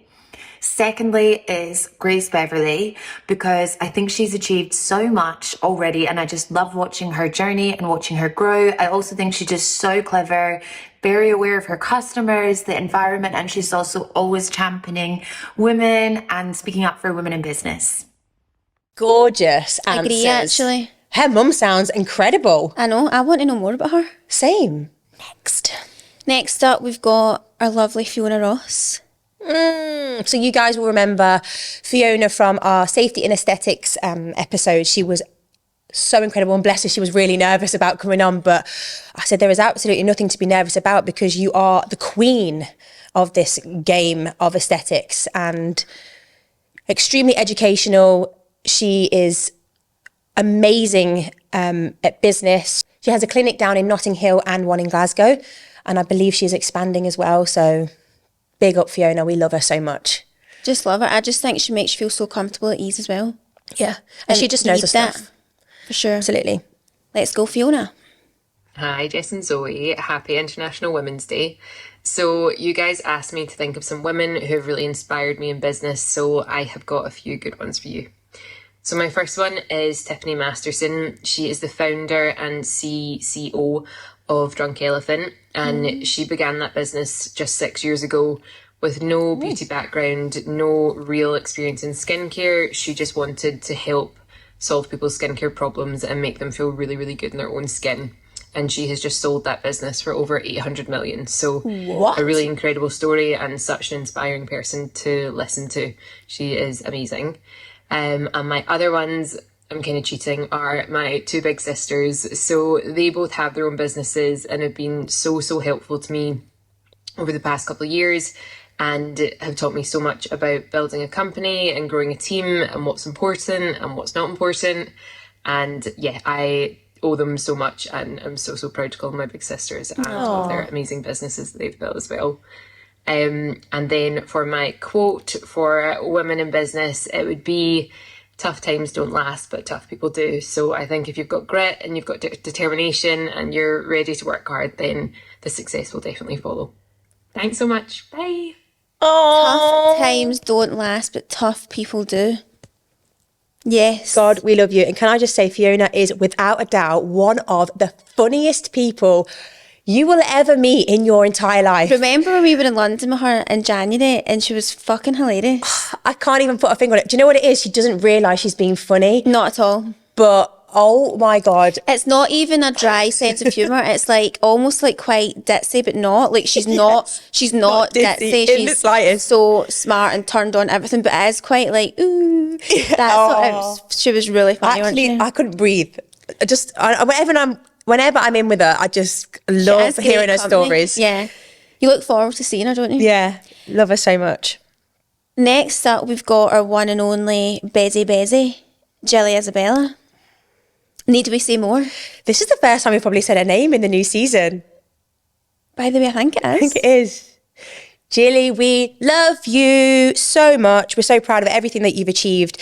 Secondly is Grace Beverley, because I think she's achieved so much already and I just love watching her journey and watching her grow. I also think she's just so clever, very aware of her customers, the environment, and she's also always championing women and speaking up for women in business.
Gorgeous answers.
Agree, actually.
Her mum sounds incredible.
I know. I want to know more about her.
Same.
Next up, we've got our lovely Fiona Ross.
So you guys will remember Fiona from our safety and aesthetics episode. She was so incredible, and bless her, she was really nervous about coming on, but I said there is absolutely nothing to be nervous about because you are the queen of this game of aesthetics and extremely educational. She is amazing at business. She has a clinic down in Notting Hill and one in Glasgow, and I believe she's expanding as well, so big up Fiona, we love her so much.
Just love her. I just think she makes you feel so comfortable at ease as well.
Yeah, and she just knows her stuff.
For sure.
Absolutely.
Let's go, Fiona.
Hi, Jess and Zoe. Happy International Women's Day. So you guys asked me to think of some women who have really inspired me in business, so I have got a few good ones for you. So my first one is Tiffany Masterson. She is the founder and CEO of Drunk Elephant, and she began that business just 6 years ago with no beauty background, no real experience in skincare. She just wanted to help solve people's skincare problems and make them feel really, really good in their own skin. And she has just sold that business for over 800 million. So a really incredible story and such an inspiring person to listen to. She is amazing. And my other ones, I'm kind of cheating, are my two big sisters. So they both have their own businesses and have been so helpful to me over the past couple of years and have taught me so much about building a company and growing a team and what's important and what's not important. And yeah, I owe them so much and I'm so proud to call them my big sisters and all their amazing businesses that they've built as well. And then for my quote for women in business, it would be, tough times don't last, but tough people do. So I think if you've got grit and you've got determination and you're ready to work hard, then the success will definitely follow. Thanks so much. Bye.
Tough times don't last, but tough people do. Yes.
God, we love you. And can I just say, Fiona is without a doubt one of the funniest people you will ever meet in your entire life.
Remember when we were in London with her in January and she was fucking hilarious?
I can't even put a finger on it. Do you know what it is? She doesn't realise she's being funny.
Not at all.
But oh my God.
It's not even a dry sense of humour. It's like almost like quite ditzy, but not. Like she's not ditzy. She's so smart and turned on everything, but it is quite like, ooh. She was really funny.
Actually, I couldn't breathe. Whenever I'm in with her, I just love hearing her stories.
Yeah. You look forward to seeing her, don't you?
Yeah. Love her so much.
Next up, we've got our one and only Bezzy, Jilly Isabella. Need we say more?
This is the first time we've probably said her name in the new season.
By the way, I think it is.
I think it is. Jilly, we love you so much. We're so proud of everything that you've achieved.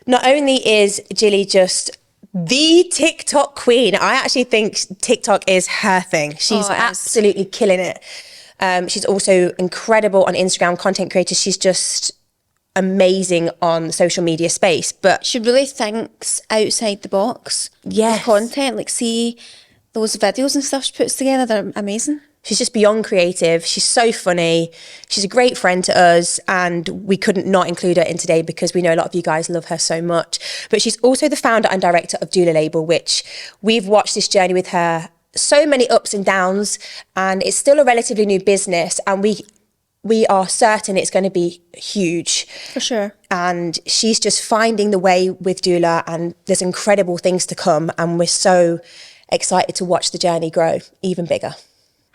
Not only is Jilly just the TikTok queen, I actually think TikTok is her thing. She's absolutely killing it. She's also incredible on Instagram, content creator. She's just amazing on the social media space, but
she really thinks outside the box.
Yes.
With content, like see those videos and stuff she puts together, they're amazing.
She's just beyond creative. She's so funny. She's a great friend to us, and we couldn't not include her in today because we know a lot of you guys love her so much. But she's also the founder and director of Doula Label, which we've watched this journey with her, so many ups and downs, and it's still a relatively new business, and we are certain it's going to be huge.
For sure.
And she's just finding the way with Doula, and there's incredible things to come, and we're so excited to watch the journey grow even bigger.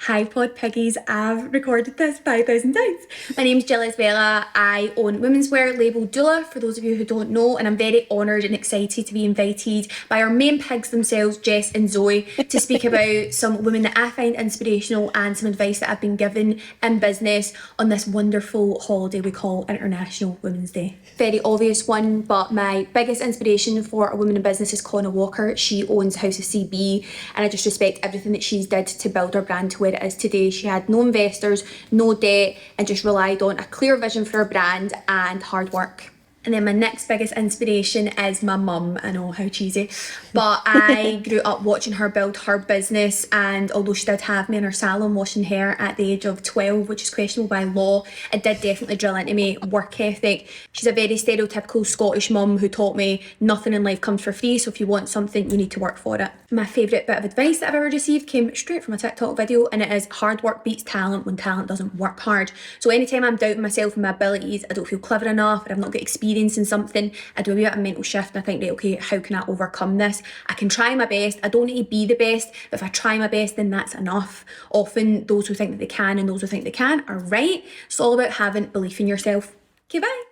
Hi Pod Piggies, I've recorded this 5,000 times. My name's Jilly Isabella. I own women's wear label Doula, for those of you who don't know, and I'm very honoured and excited to be invited by our main pigs themselves, Jess and Zoe, to speak about some women that I find inspirational and some advice that I've been given in business on this wonderful holiday we call International Women's Day. Very obvious one, but my biggest inspiration for a woman in business is Connor Walker. She owns House of CB, and I just respect everything that she's did to build her brand to where it is today. She had no investors, no debt, and just relied on a clear vision for her brand and hard work. And then my next biggest inspiration is my mum. I know, how cheesy. But I grew up watching her build her business, and although she did have me in her salon washing hair at the age of 12, which is questionable by law, it did definitely drill into me work ethic. She's a very stereotypical Scottish mum who taught me nothing in life comes for free, so if you want something, you need to work for it. My favourite bit of advice that I've ever received came straight from a TikTok video, and it is hard work beats talent when talent doesn't work hard. So anytime I'm doubting myself and my abilities, I don't feel clever enough, or I've not got experience in something, I do a wee bit of a mental shift and I think, right, okay, how can I overcome this? I can try my best. I don't need to be the best, but if I try my best, then that's enough. Often those who think that they can and those who think they can are right. It's all about having belief in yourself. Okay, bye.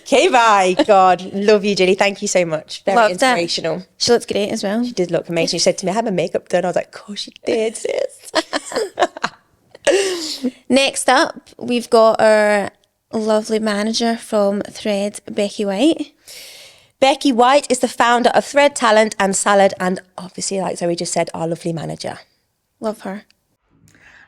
Okay, bye. God, love you, Jilly. Thank you so much. Very
Loved
inspirational.
it. She looks great as well.
She did look amazing. She said to me, I had my makeup done. I was like, gosh, she did, sis.
Next up, we've got our lovely manager from Thread, Becky White.
Becky White is the founder of Thread Talent and Salad, and obviously, like Zoe just said, our lovely manager.
Love her.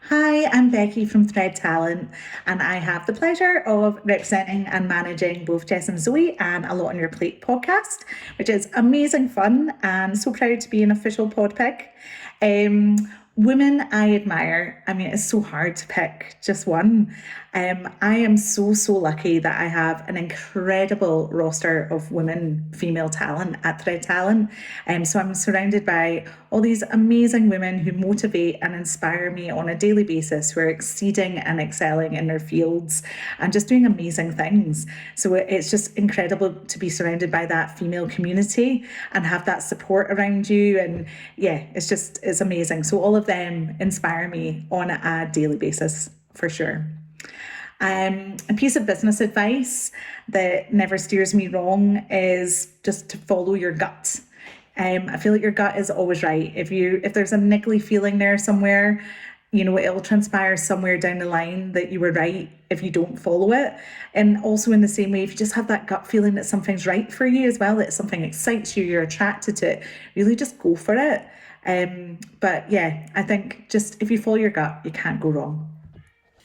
Hi, I'm Becky from Thread Talent, and I have the pleasure of representing and managing both Jess and Zoe and A Lot on Your Plate podcast, which is amazing fun, and so proud to be an official pod pig. Women I admire. I mean, it's so hard to pick just one. I am so lucky that I have an incredible roster of women, female talent at Thread Talent. So I'm surrounded by all these amazing women who motivate and inspire me on a daily basis, who are exceeding and excelling in their fields and just doing amazing things. So it's just incredible to be surrounded by that female community and have that support around you. And yeah, it's amazing. So all of them inspire me on a daily basis, for sure. A piece of business advice that never steers me wrong is just to follow your gut. I feel like your gut is always right. If there's a niggly feeling there somewhere, you know, it'll transpire somewhere down the line that you were right if you don't follow it. And also in the same way, if you just have that gut feeling that something's right for you as well, that something excites you, you're attracted to it, really just go for it. But yeah, I think just if you follow your gut, you can't go wrong.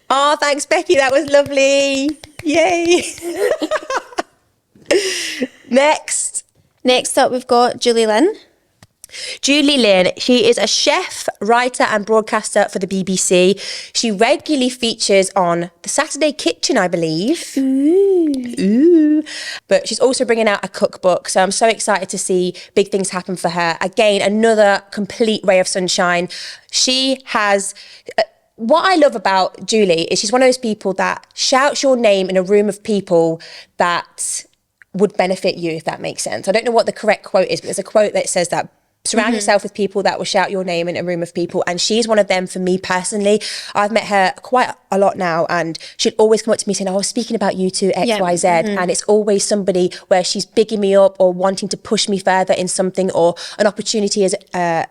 Oh, thanks, Becky. That was lovely. Yay.
Next up, we've got Julie Lynn.
Julie Lynn, she is a chef, writer and broadcaster for the BBC. She regularly features on the Saturday Kitchen, I believe. Ooh. But she's also bringing out a cookbook, so I'm so excited to see big things happen for her. Again, another complete ray of sunshine. She has... What I love about Julie is she's one of those people that shouts your name in a room of people that would benefit you, if that makes sense. I don't know what the correct quote is, but there's a quote that says that surround yourself with people that will shout your name in a room of people. And she's one of them for me personally. I've met her quite a lot now, and she'd always come up to me saying, I was speaking about you to X, Y, Z. And it's always somebody where she's bigging me up or wanting to push me further in something, or an opportunity has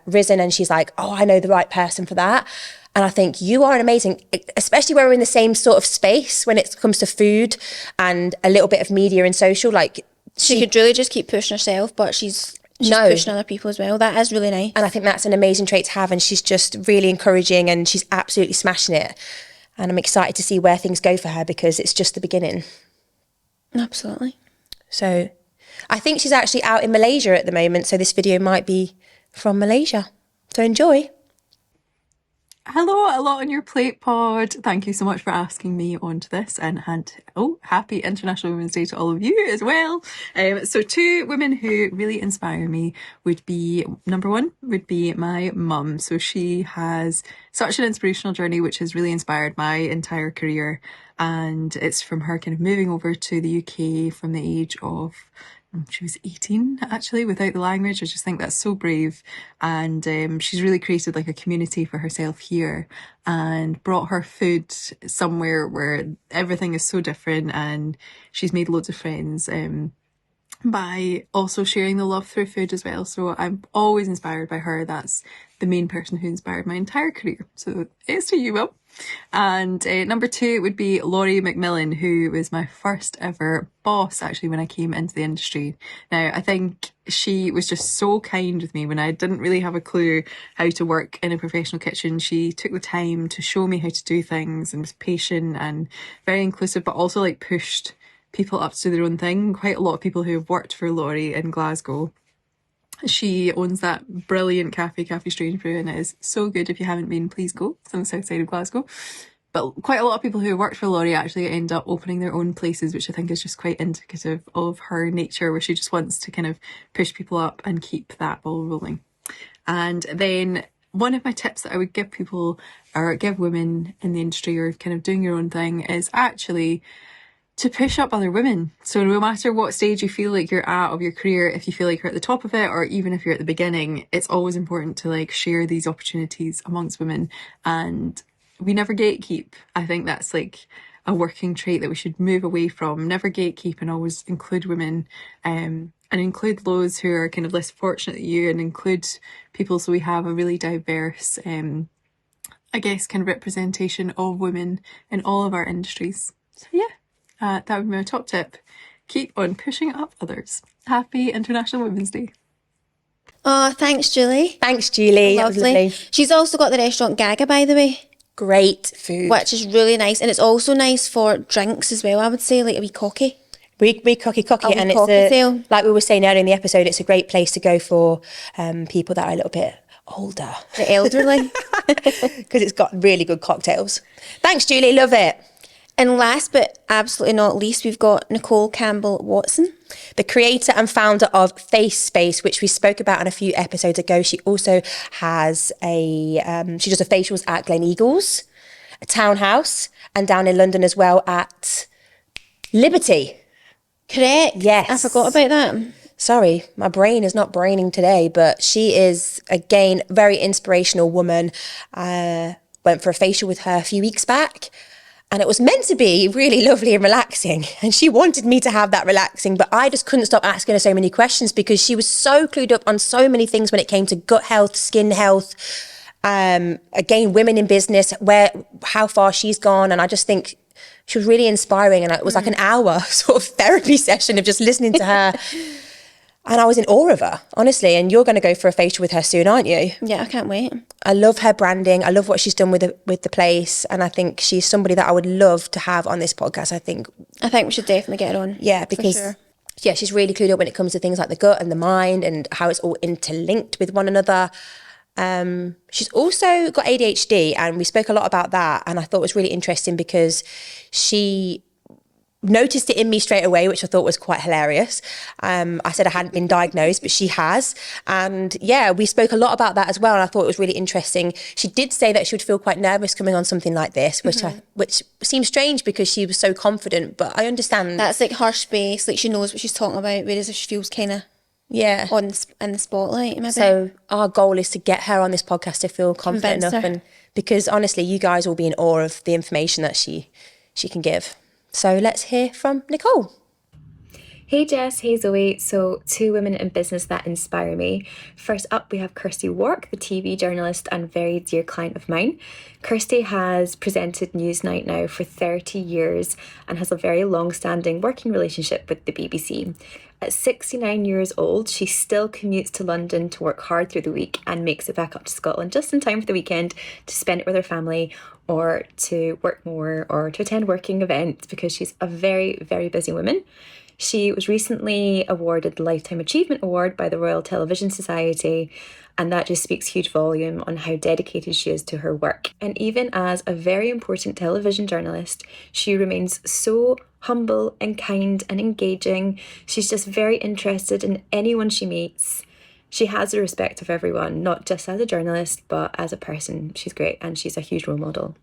risen and she's like, oh, I know the right person for that. And I think you are an amazing, especially when we're in the same sort of space when it comes to food and a little bit of media and social. Like
she could really just keep pushing herself, but she's pushing other people as well. That is really nice.
And I think that's an amazing trait to have. And she's just really encouraging and she's absolutely smashing it. And I'm excited to see where things go for her because it's just the beginning.
Absolutely.
So I think she's actually out in Malaysia at the moment. So this video might be from Malaysia. So enjoy.
Hello, A Lot on Your Plate pod. Thank you so much for asking me onto this, and happy International Women's Day to all of you as well. So two women who really inspire me would be, number one would be my mum. So she has such an inspirational journey which has really inspired my entire career, and it's from her kind of moving over to the UK from the age of she was 18 actually, without the language. I just think that's so brave. And she's really created like a community for herself here and brought her food somewhere where everything is so different, and she's made loads of friends by also sharing the love through food as well. So I'm always inspired by her. That's the main person who inspired my entire career. So it's to you, Will. And number 2 would be Laurie McMillan, who was my first ever boss actually when I came into the industry. Now, I think she was just so kind with me when I didn't really have a clue how to work in a professional kitchen. She took the time to show me how to do things and was patient and very inclusive, but also like pushed people up to do their own thing. Quite a lot of people who have worked for Laurie in Glasgow. She owns that brilliant Cafe Strange Brew, and it is so good. If you haven't been, please go. It's on the south side of Glasgow. But quite a lot of people who worked for Laurie actually end up opening their own places, which I think is just quite indicative of her nature, where she just wants to kind of push people up and keep that ball rolling. And then one of my tips that I would give people, or give women in the industry or kind of doing your own thing, is actually to push up other women. So no matter what stage you feel like you're at of your career, if you feel like you're at the top of it, or even if you're at the beginning, it's always important to like share these opportunities amongst women. And we never gatekeep. I think that's like a working trait that we should move away from. Never gatekeep, and always include women, and include those who are kind of less fortunate than you, and include people so we have a really diverse, I guess, kind of representation of women in all of our industries. So yeah. That would be my top tip. Keep on pushing up others. Happy International Women's Day.
Oh, thanks, Julie.
Thanks, Julie.
Lovely. She's also got the restaurant Gaga, by the way.
Great food.
Which is really nice. And it's also nice for drinks as well, I would say, like a wee cocky.
Wee cocky. And it's like we were saying earlier in the episode, it's a great place to go for people that are a little bit older.
The elderly.
Because it's got really good cocktails. Thanks, Julie. Love it.
And last but absolutely not least, we've got Nicole Campbell Watson,
the creator and founder of Face Space, which we spoke about in a few episodes ago. She also has she does the facials at Glen Eagles, a townhouse, and down in London as well at Liberty.
Correct.
Yes.
I forgot about that.
Sorry, my brain is not braining today, but she is, again, very inspirational woman. Went for a facial with her a few weeks back. And it was meant to be really lovely and relaxing. And she wanted me to have that relaxing, but I just couldn't stop asking her so many questions because she was so clued up on so many things when it came to gut health, skin health, again, women in business, how far she's gone. And I just think she was really inspiring. And it was like an hour sort of therapy session of just listening to her. And I was in awe of her, honestly. And you're going to go for a facial with her soon, aren't you?
Yeah, I can't wait.
I love her branding. I love what she's done with the place. And I think she's somebody that I would love to have on this podcast, I think.
I think we should definitely get her on.
Yeah, because yeah, she's really clued up when it comes to things like the gut and the mind and how it's all interlinked with one another. She's also got ADHD, and we spoke a lot about that. And I thought it was really interesting because she noticed it in me straight away, which I thought was quite hilarious. I said I hadn't been diagnosed, but she has. And yeah, we spoke a lot about that as well. And I thought it was really interesting. She did say that she would feel quite nervous coming on something like this, which seems strange because she was so confident, but I understand.
That's like her space, like she knows what she's talking about, whereas if she feels kind of in the spotlight, maybe.
So our goal is to get her on this podcast to feel confident enough, and because honestly, you guys will be in awe of the information that she can give. So let's hear from Nicole.
Hey Jess, hey Zoe. So 2 women in business that inspire me. First up, we have Kirsty Wark, the TV journalist and very dear client of mine. Kirsty has presented Newsnight now for 30 years and has a very long-standing working relationship with the BBC. At 69 years old, she still commutes to London to work hard through the week and makes it back up to Scotland just in time for the weekend to spend it with her family or to work more or to attend working events because she's a very, very busy woman. She was recently awarded the Lifetime Achievement Award by the Royal Television Society, and that just speaks huge volume on how dedicated she is to her work. And even as a very important television journalist, she remains so humble and kind and engaging. She's just very interested in anyone she meets. She has the respect of everyone, not just as a journalist, but as a person. She's great and she's a huge role model.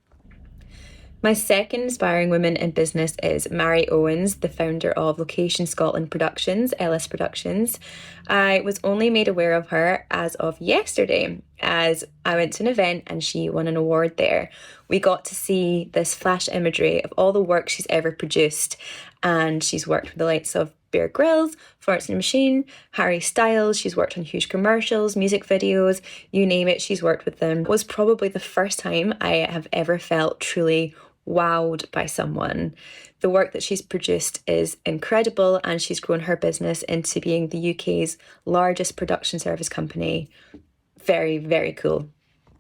My second inspiring woman in business is Mary Owens, the founder of Location Scotland Productions, LS Productions. I was only made aware of her as of yesterday, as I went to an event and she won an award there. We got to see this flash imagery of all the work she's ever produced, and she's worked with the likes of Bear Grylls, Florence and the Machine, Harry Styles. She's worked on huge commercials, music videos, you name it, she's worked with them. It was probably the first time I have ever felt truly wowed by someone. The work that she's produced is incredible, and she's grown her business into being the UK's largest production service company. Very, very cool.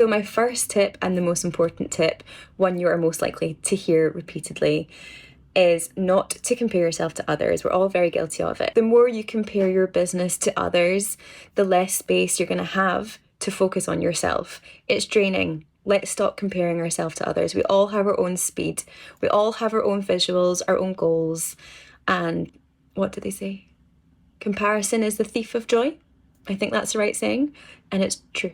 So my first tip, and the most important tip, one you are most likely to hear repeatedly, is not to compare yourself to others. We're all very guilty of it. The more you compare your business to others, the less space you're going to have to focus on yourself. It's draining. Let's stop comparing ourselves to others. We all have our own speed. We all have our own visuals, our own goals. And what do they say? Comparison is the thief of joy. I think that's the right saying. And it's true.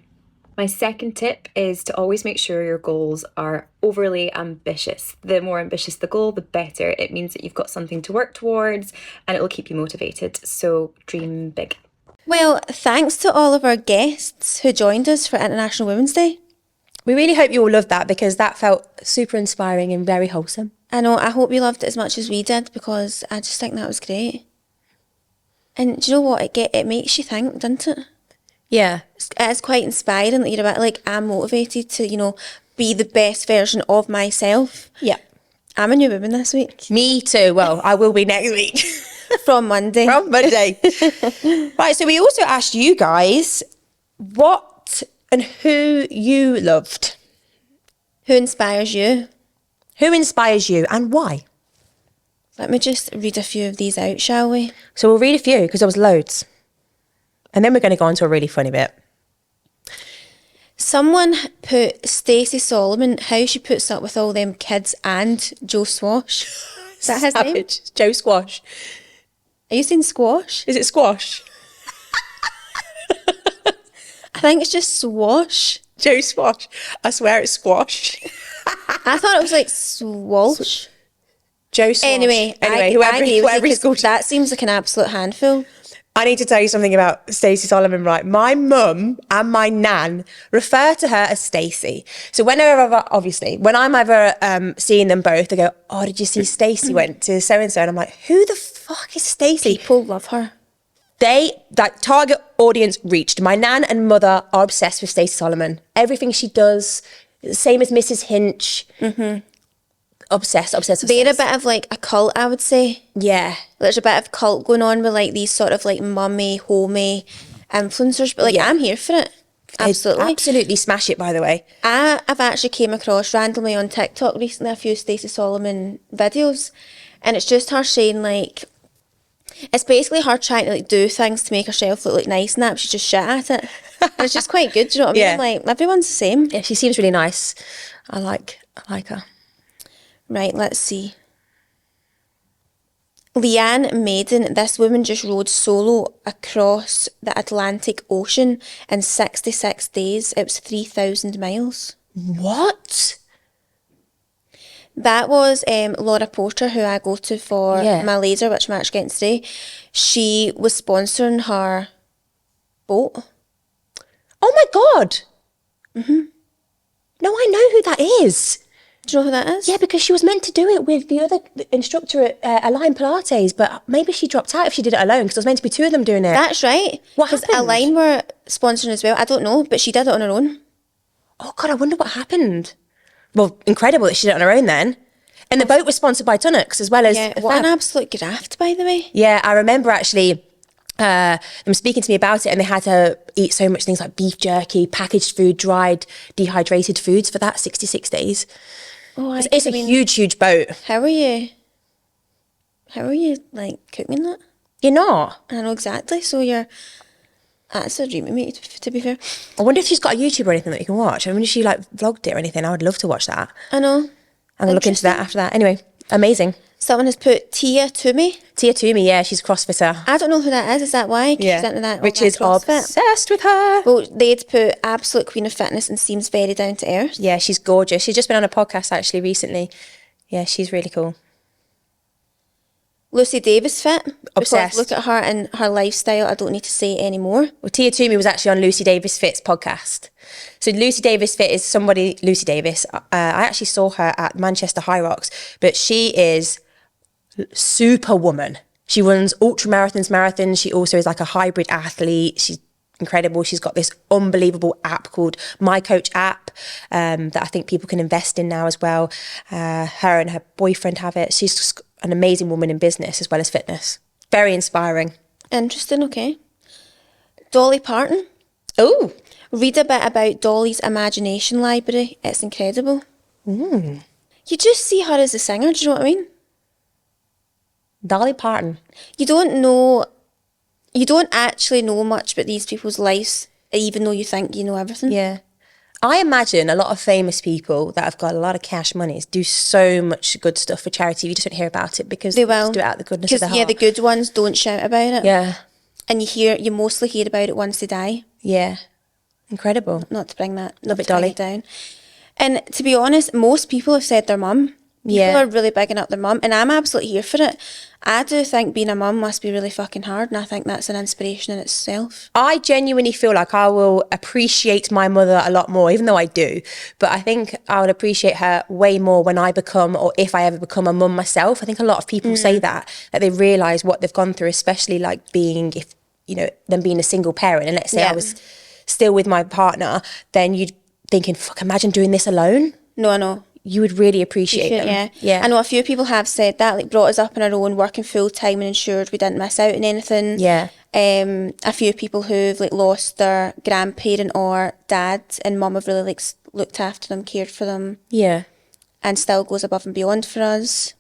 My second tip is to always make sure your goals are overly ambitious. The more ambitious the goal, the better. It means that you've got something to work towards and it will keep you motivated. So dream big.
Well, thanks to all of our guests who joined us for International Women's Day.
We really hope you all loved that, because that felt super inspiring and very wholesome.
I know, I hope you loved it as much as we did, because I just think that was great. And do you know what? It makes you think, doesn't it?
Yeah.
It's quite inspiring. Like, you're a bit like, I'm motivated to, be the best version of myself.
Yeah.
I'm a new woman this week.
Me too. Well, I will be next week.
From Monday.
Right, so we also asked you guys what and who you loved.
Who inspires you?
Who inspires you and why?
Let me just read a few of these out, shall we?
So we'll read a few, because there was loads. And then we're going to go on to a really funny bit.
Someone put Stacey Solomon, how she puts up with all them kids, and Joe Swash. Is that his name?
Joe Squash.
Are you saying squash?
Is it squash?
I think it's just swash.
Joe Swash. I swear it's squash.
I thought it was like swalsh.
Joe Swash.
Anyway,
whoever he's called.
That seems like an absolute handful.
I need to tell you something about Stacey Solomon, right? My mum and my nan refer to her as Stacey. So whenever, obviously, when I'm ever seeing them both, they go, oh, did you see Stacey went to so-and-so? And I'm like, who the fuck is Stacey?
People love her.
Target audience reached. My nan and mother are obsessed with Stacey Solomon. Everything she does, same as Mrs. Hinch. Mm-hmm. Obsessed.
They're a bit of like a cult, I would say.
Yeah.
There's a bit of cult going on with like these sort of like mummy, homey influencers. But like, I'm here for it. Absolutely.
They absolutely smash it, by the way.
I've actually came across randomly on TikTok recently a few Stacey Solomon videos. And it's just her saying like, it's basically her trying to like do things to make herself look like nice and that, but she's just shit at it. And it's just quite good, do you know what I mean? Like, everyone's the same.
Yeah, she seems really nice. I like her.
Right, let's see. Leanne Maiden, this woman just rode solo across the Atlantic Ocean in 66 days. It was 3,000 miles.
What?
That was Laura Porter, who I go to for my laser, which I'm actually getting today. She was sponsoring her boat.
Oh my God. Mm-hmm. No, I know who that is.
Do you know who that is?
Yeah, because she was meant to do it with the other instructor at Align Pilates, but maybe she dropped out if she did it alone, because there was meant to be two of them doing it.
That's right.
What happened?
Because Align were sponsoring as well. I don't know, but she did it on her own.
Oh God, I wonder what happened. Well, incredible that she did it on her own then. And the boat was sponsored by Tunnocks as well as...
Yeah, what an absolute graft, by the way.
Yeah, I remember actually them speaking to me about it, and they had to eat so much things like beef jerky, packaged food, dried, dehydrated foods for that 66 days.
Oh,
it's a huge, huge boat.
How are you, like, cooking that?
You're not?
I know exactly, so that's a dream of me, to be fair.
I wonder if she's got a YouTube or anything that you can watch. I wonder if she, like, vlogged it or anything. I would love to watch that.
I know.
I'm going to look into that after that. Anyway, amazing.
Someone has put Tia Toomey.
Tia Toomey, yeah, she's a CrossFitter.
I don't know who that is. Is that why?
Yeah.
She's into that,
Rich
all that
is
CrossFit.
obsessed with her.
Well, they'd put absolute queen of fitness and seems very down to earth.
Yeah, she's gorgeous. She's just been on a podcast actually recently. Yeah, she's really cool.
Lucy Davis fit.
Obsessed.
Because look at her and her lifestyle. I don't need to say any more.
Well, Tia Toomey was actually on Lucy Davis Fit's podcast. So Lucy Davis Fit is somebody, Lucy Davis, I actually saw her at Manchester High Rocks, but she is superwoman. She runs ultra marathons. She also is like a hybrid athlete. She's incredible. She's got this unbelievable app called MyCoach app that I think people can invest in now as well. Her and her boyfriend have it. She's just an amazing woman in business as well as fitness. Very inspiring.
Interesting, okay. Dolly Parton.
Oh.
Read a bit about Dolly's imagination library. It's incredible. You just see her as a singer, do you know what I mean?
Dolly Parton.
You don't actually know much about these people's lives, even though you think you know everything.
Yeah. I imagine a lot of famous people that have got a lot of cash monies do so much good stuff for charity. You just don't hear about it because
They will.
just do it out of the goodness of their heart.
Yeah, the good ones don't shout about it.
Yeah.
And you mostly hear about it once they die.
Yeah. Incredible.
Not to bring that
Love it, Dolly.
down. And to be honest, most people have said their mum. People are really bigging up their mum, and I'm absolutely here for it. I do think being a mum must be really fucking hard, and I think that's an inspiration in itself.
I genuinely feel like I will appreciate my mother a lot more, even though I do. But I think I would appreciate her way more when I become, or if I ever become a mum myself. I think a lot of people say that they realise what they've gone through, especially like being, if you know, them being a single parent. And let's say I was still with my partner, then you'd thinking, fuck, imagine doing this alone.
No, I know.
You would really appreciate them.
Yeah. I know a few people have said that, like brought us up on our own, working full time and ensured we didn't miss out on anything.
Yeah.
A few people who've like lost their grandparent or dad, and mum have really like looked after them, cared for them.
Yeah.
And still goes above and beyond for us.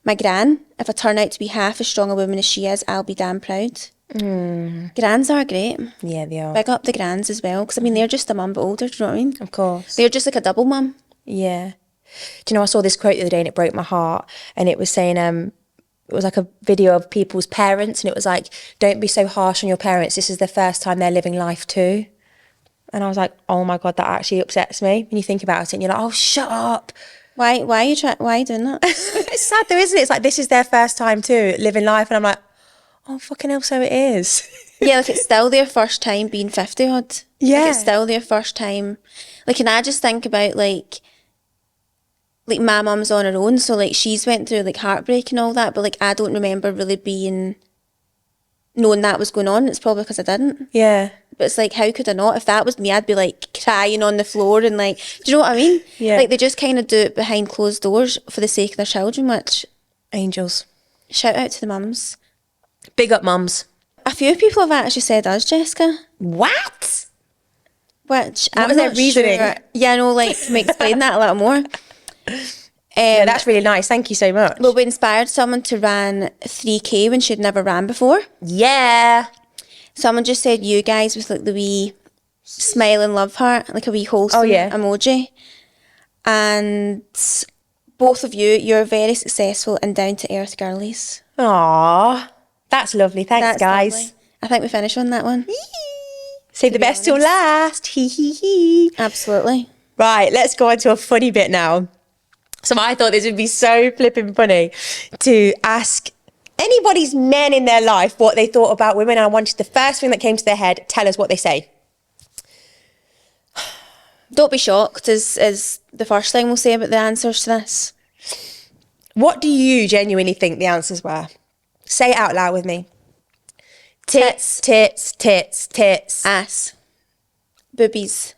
My gran, if I turn out to be half as strong a woman as she is, I'll be damn proud. Grans are great.
Yeah, they are.
Big up the grans as well, because I mean they're just a mum but older, do you know what I mean?
Of course.
They're just like a double mum.
Yeah. Do you know, I saw this quote the other day and it broke my heart, and it was saying, it was like a video of people's parents, and it was like, don't be so harsh on your parents. This is the first time they're living life too. And I was like, oh my God, that actually upsets me when you think about it, and you're like, oh, shut up.
Why are you doing that?
It's sad though, isn't it? It's like, this is their first time too, living life. And I'm like, oh, fucking hell, so it is.
Yeah, like it's still their first time being 50 odd.
Yeah.
Like it's still their first time. Like, and I just think about like my mum's on her own, so like she's went through like heartbreak and all that, but like I don't remember really knowing that was going on. It's probably because I didn't.
Yeah.
But it's like, how could I not? If that was me, I'd be like crying on the floor and like, do you know what I mean?
Yeah.
Like they just kind of do it behind closed doors for the sake of their children, which...
Angels.
Shout out to the mums.
Big up mums.
A few people have actually said us, Jessica.
What?
Which
What
I'm
was their
not
reasoning?
Sure. Yeah, no, like, can we explain that a little more?
Yeah, that's really nice. Thank you so much.
Well, we inspired someone to run 3K when she'd never ran before.
Yeah.
Someone just said you guys with like the wee smile and love heart, like a wee wholesome emoji. And both of you're very successful and down to earth girlies.
Aww, that's lovely. Thanks, guys.
Lovely. I think we finished on that one.
Save the best till last. Hee hee hee.
Absolutely.
Right, let's go on to a funny bit now. So I thought this would be so flipping funny to ask anybody's men in their life what they thought about women. And I wanted the first thing that came to their head, tell us what they say.
Don't be shocked is the first thing we'll say about the answers to this.
What do you genuinely think the answers were? Say it out loud with me. Tits, tits, tits, tits.
Ass. Boobies.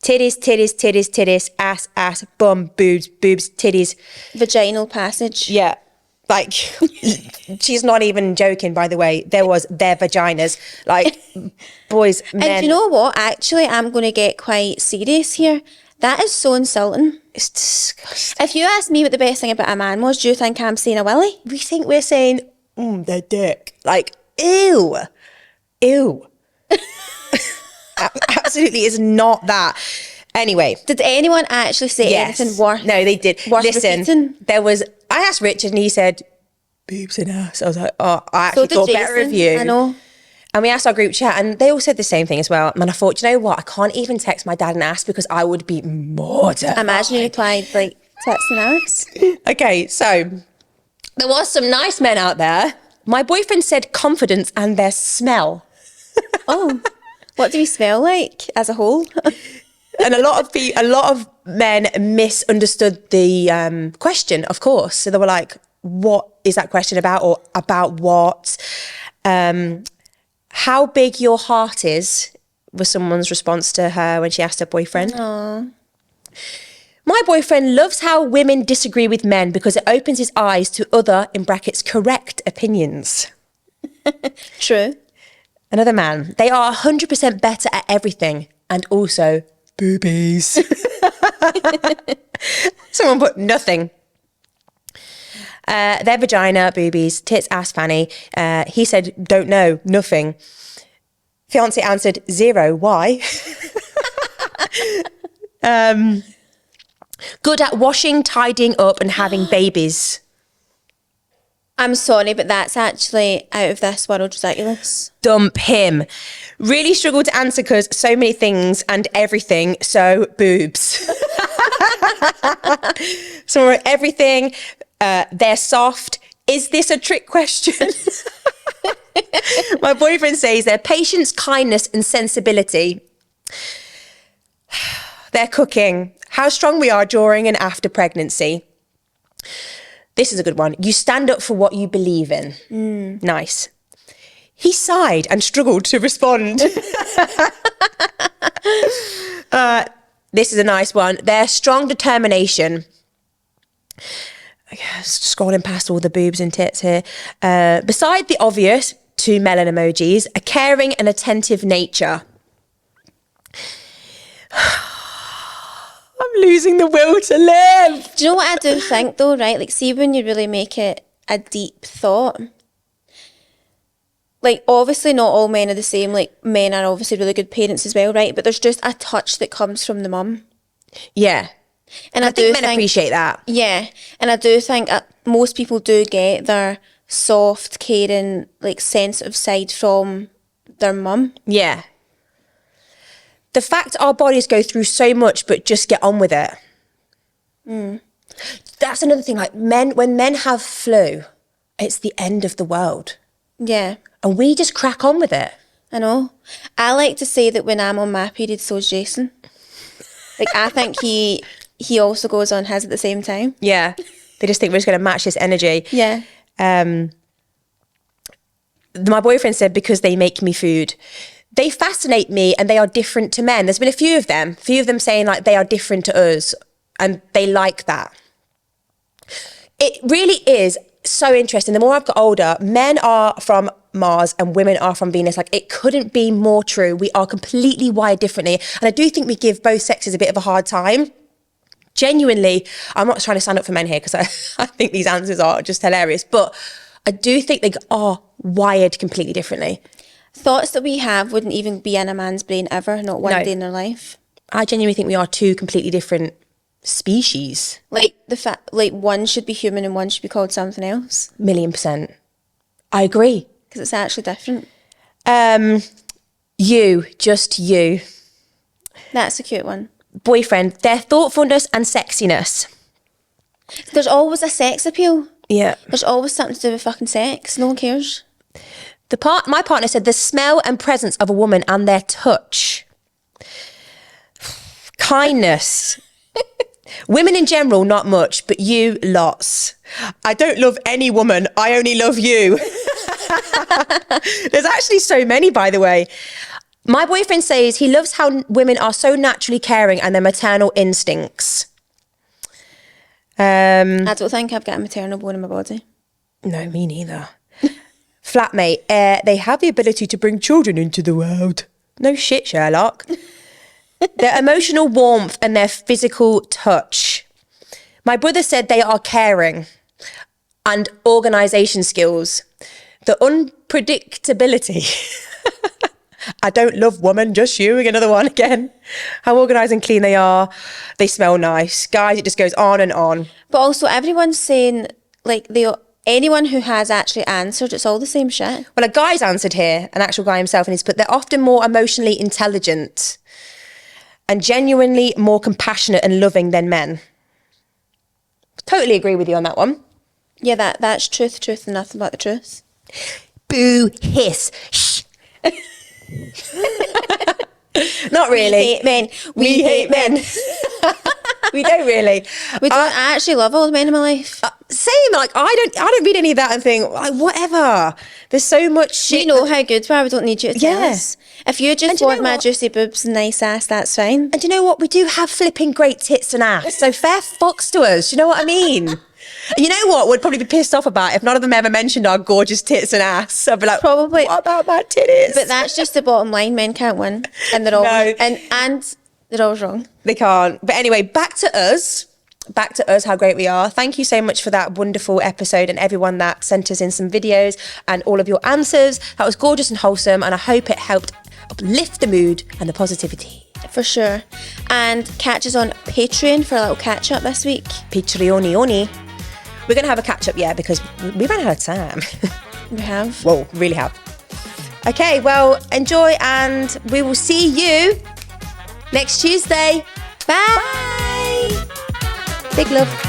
Titties, titties, titties, titties, ass, ass, bum, boobs, boobs, titties.
Vaginal passage.
Yeah. Like, she's not even joking, by the way. There was their vaginas. Like, boys, men.
And you know what? Actually, I'm going to get quite serious here. That is so insulting.
It's disgusting.
If you asked me what the best thing about a man was, do you think I'm saying a willy?
We think we're saying, their dick. Like, ew. Ew. Absolutely is not that. Anyway.
Did anyone actually say anything worse?
No, they did.
Worth
Listen,
repeating?
there was I asked Richard and he said, boobs and ass. I was like, oh, I
So
actually
did
thought better of
Jason,
you.
I know.
And we asked our group chat and they all said the same thing as well. And I thought, you know what? I can't even text my dad and ask because I would be mortified.
Imagine you replied like, tits and ass.
Okay, so there was some nice men out there. My boyfriend said confidence and their smell.
Oh, what do we smell like as a whole?
And a lot of men misunderstood the question, of course. So they were like, what is that question about? Or about what? How big your heart is was someone's response to her when she asked her boyfriend.
Aww.
My boyfriend loves how women disagree with men because it opens his eyes to other, in brackets, correct opinions.
True.
Another man, they are 100% better at everything and also boobies. Someone put nothing. Their vagina, boobies, tits, ass, fanny. He said, don't know, nothing. Fiance answered, 0. Why? Good at washing, tidying up and having babies.
I'm sorry, but that's actually out of this world ridiculous.
Dump him. Really struggled to answer because so many things and everything, so boobs. So everything, they're soft. Is this a trick question? My boyfriend says their patience, kindness and sensibility. Their cooking. How strong we are during and after pregnancy. This is a good one. You stand up for what you believe in. Nice. He sighed and struggled to respond. This is a nice one. Their strong determination. Scrolling past all the boobs and tits here. Beside the obvious, 2 melon emojis, a caring and attentive nature. I'm losing the will to live.
Do you know what I do think though, right? Like, see when you really make it a deep thought. Like, obviously not all men are the same. Like, men are obviously really good parents as well, right? But there's just a touch that comes from the mum.
Yeah.
And
I think men appreciate that.
Yeah. And I do think most people do get their soft, caring, like, sensitive side from their mum.
Yeah. The fact our bodies go through so much but just get on with it. That's another thing. Like, when men have flu, it's the end of the world.
Yeah.
And we just crack on with it.
I know. I like to say that when I'm on my period, so's Jason. Like, I think he also goes on his at the same time.
Yeah. They just think we're just going to match this energy.
Yeah.
My boyfriend said because they make me food. They fascinate me and they are different to men. There's been a few of them saying like they are different to us and they like that. It really is so interesting. The more I've got older, men are from Mars and women are from Venus. Like, it couldn't be more true. We are completely wired differently. And I do think we give both sexes a bit of a hard time. Genuinely, I'm not trying to stand up for men here because I think these answers are just hilarious. But I do think they are wired completely differently.
Thoughts that we have wouldn't even be in a man's brain ever, not one day in their life.
I genuinely think we are two completely different species.
Like the fact, like one should be human and one should be called something else.
1,000,000%. I agree.
Because it's actually different.
Just you.
That's a cute one.
Boyfriend, their thoughtfulness and sexiness.
There's always a sex appeal.
Yeah.
There's always something to do with fucking sex. No one cares.
My partner said the smell and presence of a woman and their touch. Kindness. Women in general, not much, but you, lots. I don't love any woman. I only love you. There's actually so many, by the way. My boyfriend says he loves how women are so naturally caring and their maternal instincts.
I don't think I've got a maternal bone in my body.
No, me neither. Flatmate, they have the ability to bring children into the world. No shit, Sherlock. Their emotional warmth and their physical touch. My brother said they are caring and organisation skills. The unpredictability. I don't love woman, just you. Another one again. How organised and clean they are. They smell nice. Guys, it just goes on and on.
But also everyone's saying like anyone who has actually answered, it's all the same shit.
Well, a guy's answered here, an actual guy himself, and he's put, they're often more emotionally intelligent and genuinely more compassionate and loving than men. Totally agree with you on that one.
Yeah, that's truth, and nothing but the truth.
Boo, hiss, shh. Not really.
We hate men.
We hate men. We don't really.
I actually love all the men in my life.
Same. Like I don't read any of that and think like whatever. There's so much shit.
We know how good we are. We don't need you to tell us. If you just want my juicy boobs and nice ass, that's fine.
And do you know what? We do have flipping great tits and ass. So fair fucks to us. Do you know what I mean? You know what would probably be pissed off about if none of them ever mentioned our gorgeous tits and ass. I'd be like,
probably.
What about my titties?
But that's just the bottom line. Men can't win, and they're always and they're always wrong.
They can't. But anyway, back to us. How great we are. Thank you so much for that wonderful episode and everyone that sent us in some videos and all of your answers. That was gorgeous and wholesome, and I hope it helped uplift the mood and the positivity.
For sure. And catch us on Patreon for a little catch up this week.
Patreon-oni. We're going to have a catch up, because we ran out of time.
We have.
Whoa, really have. Okay, well, enjoy, and we will see you next Tuesday. Bye. Big love.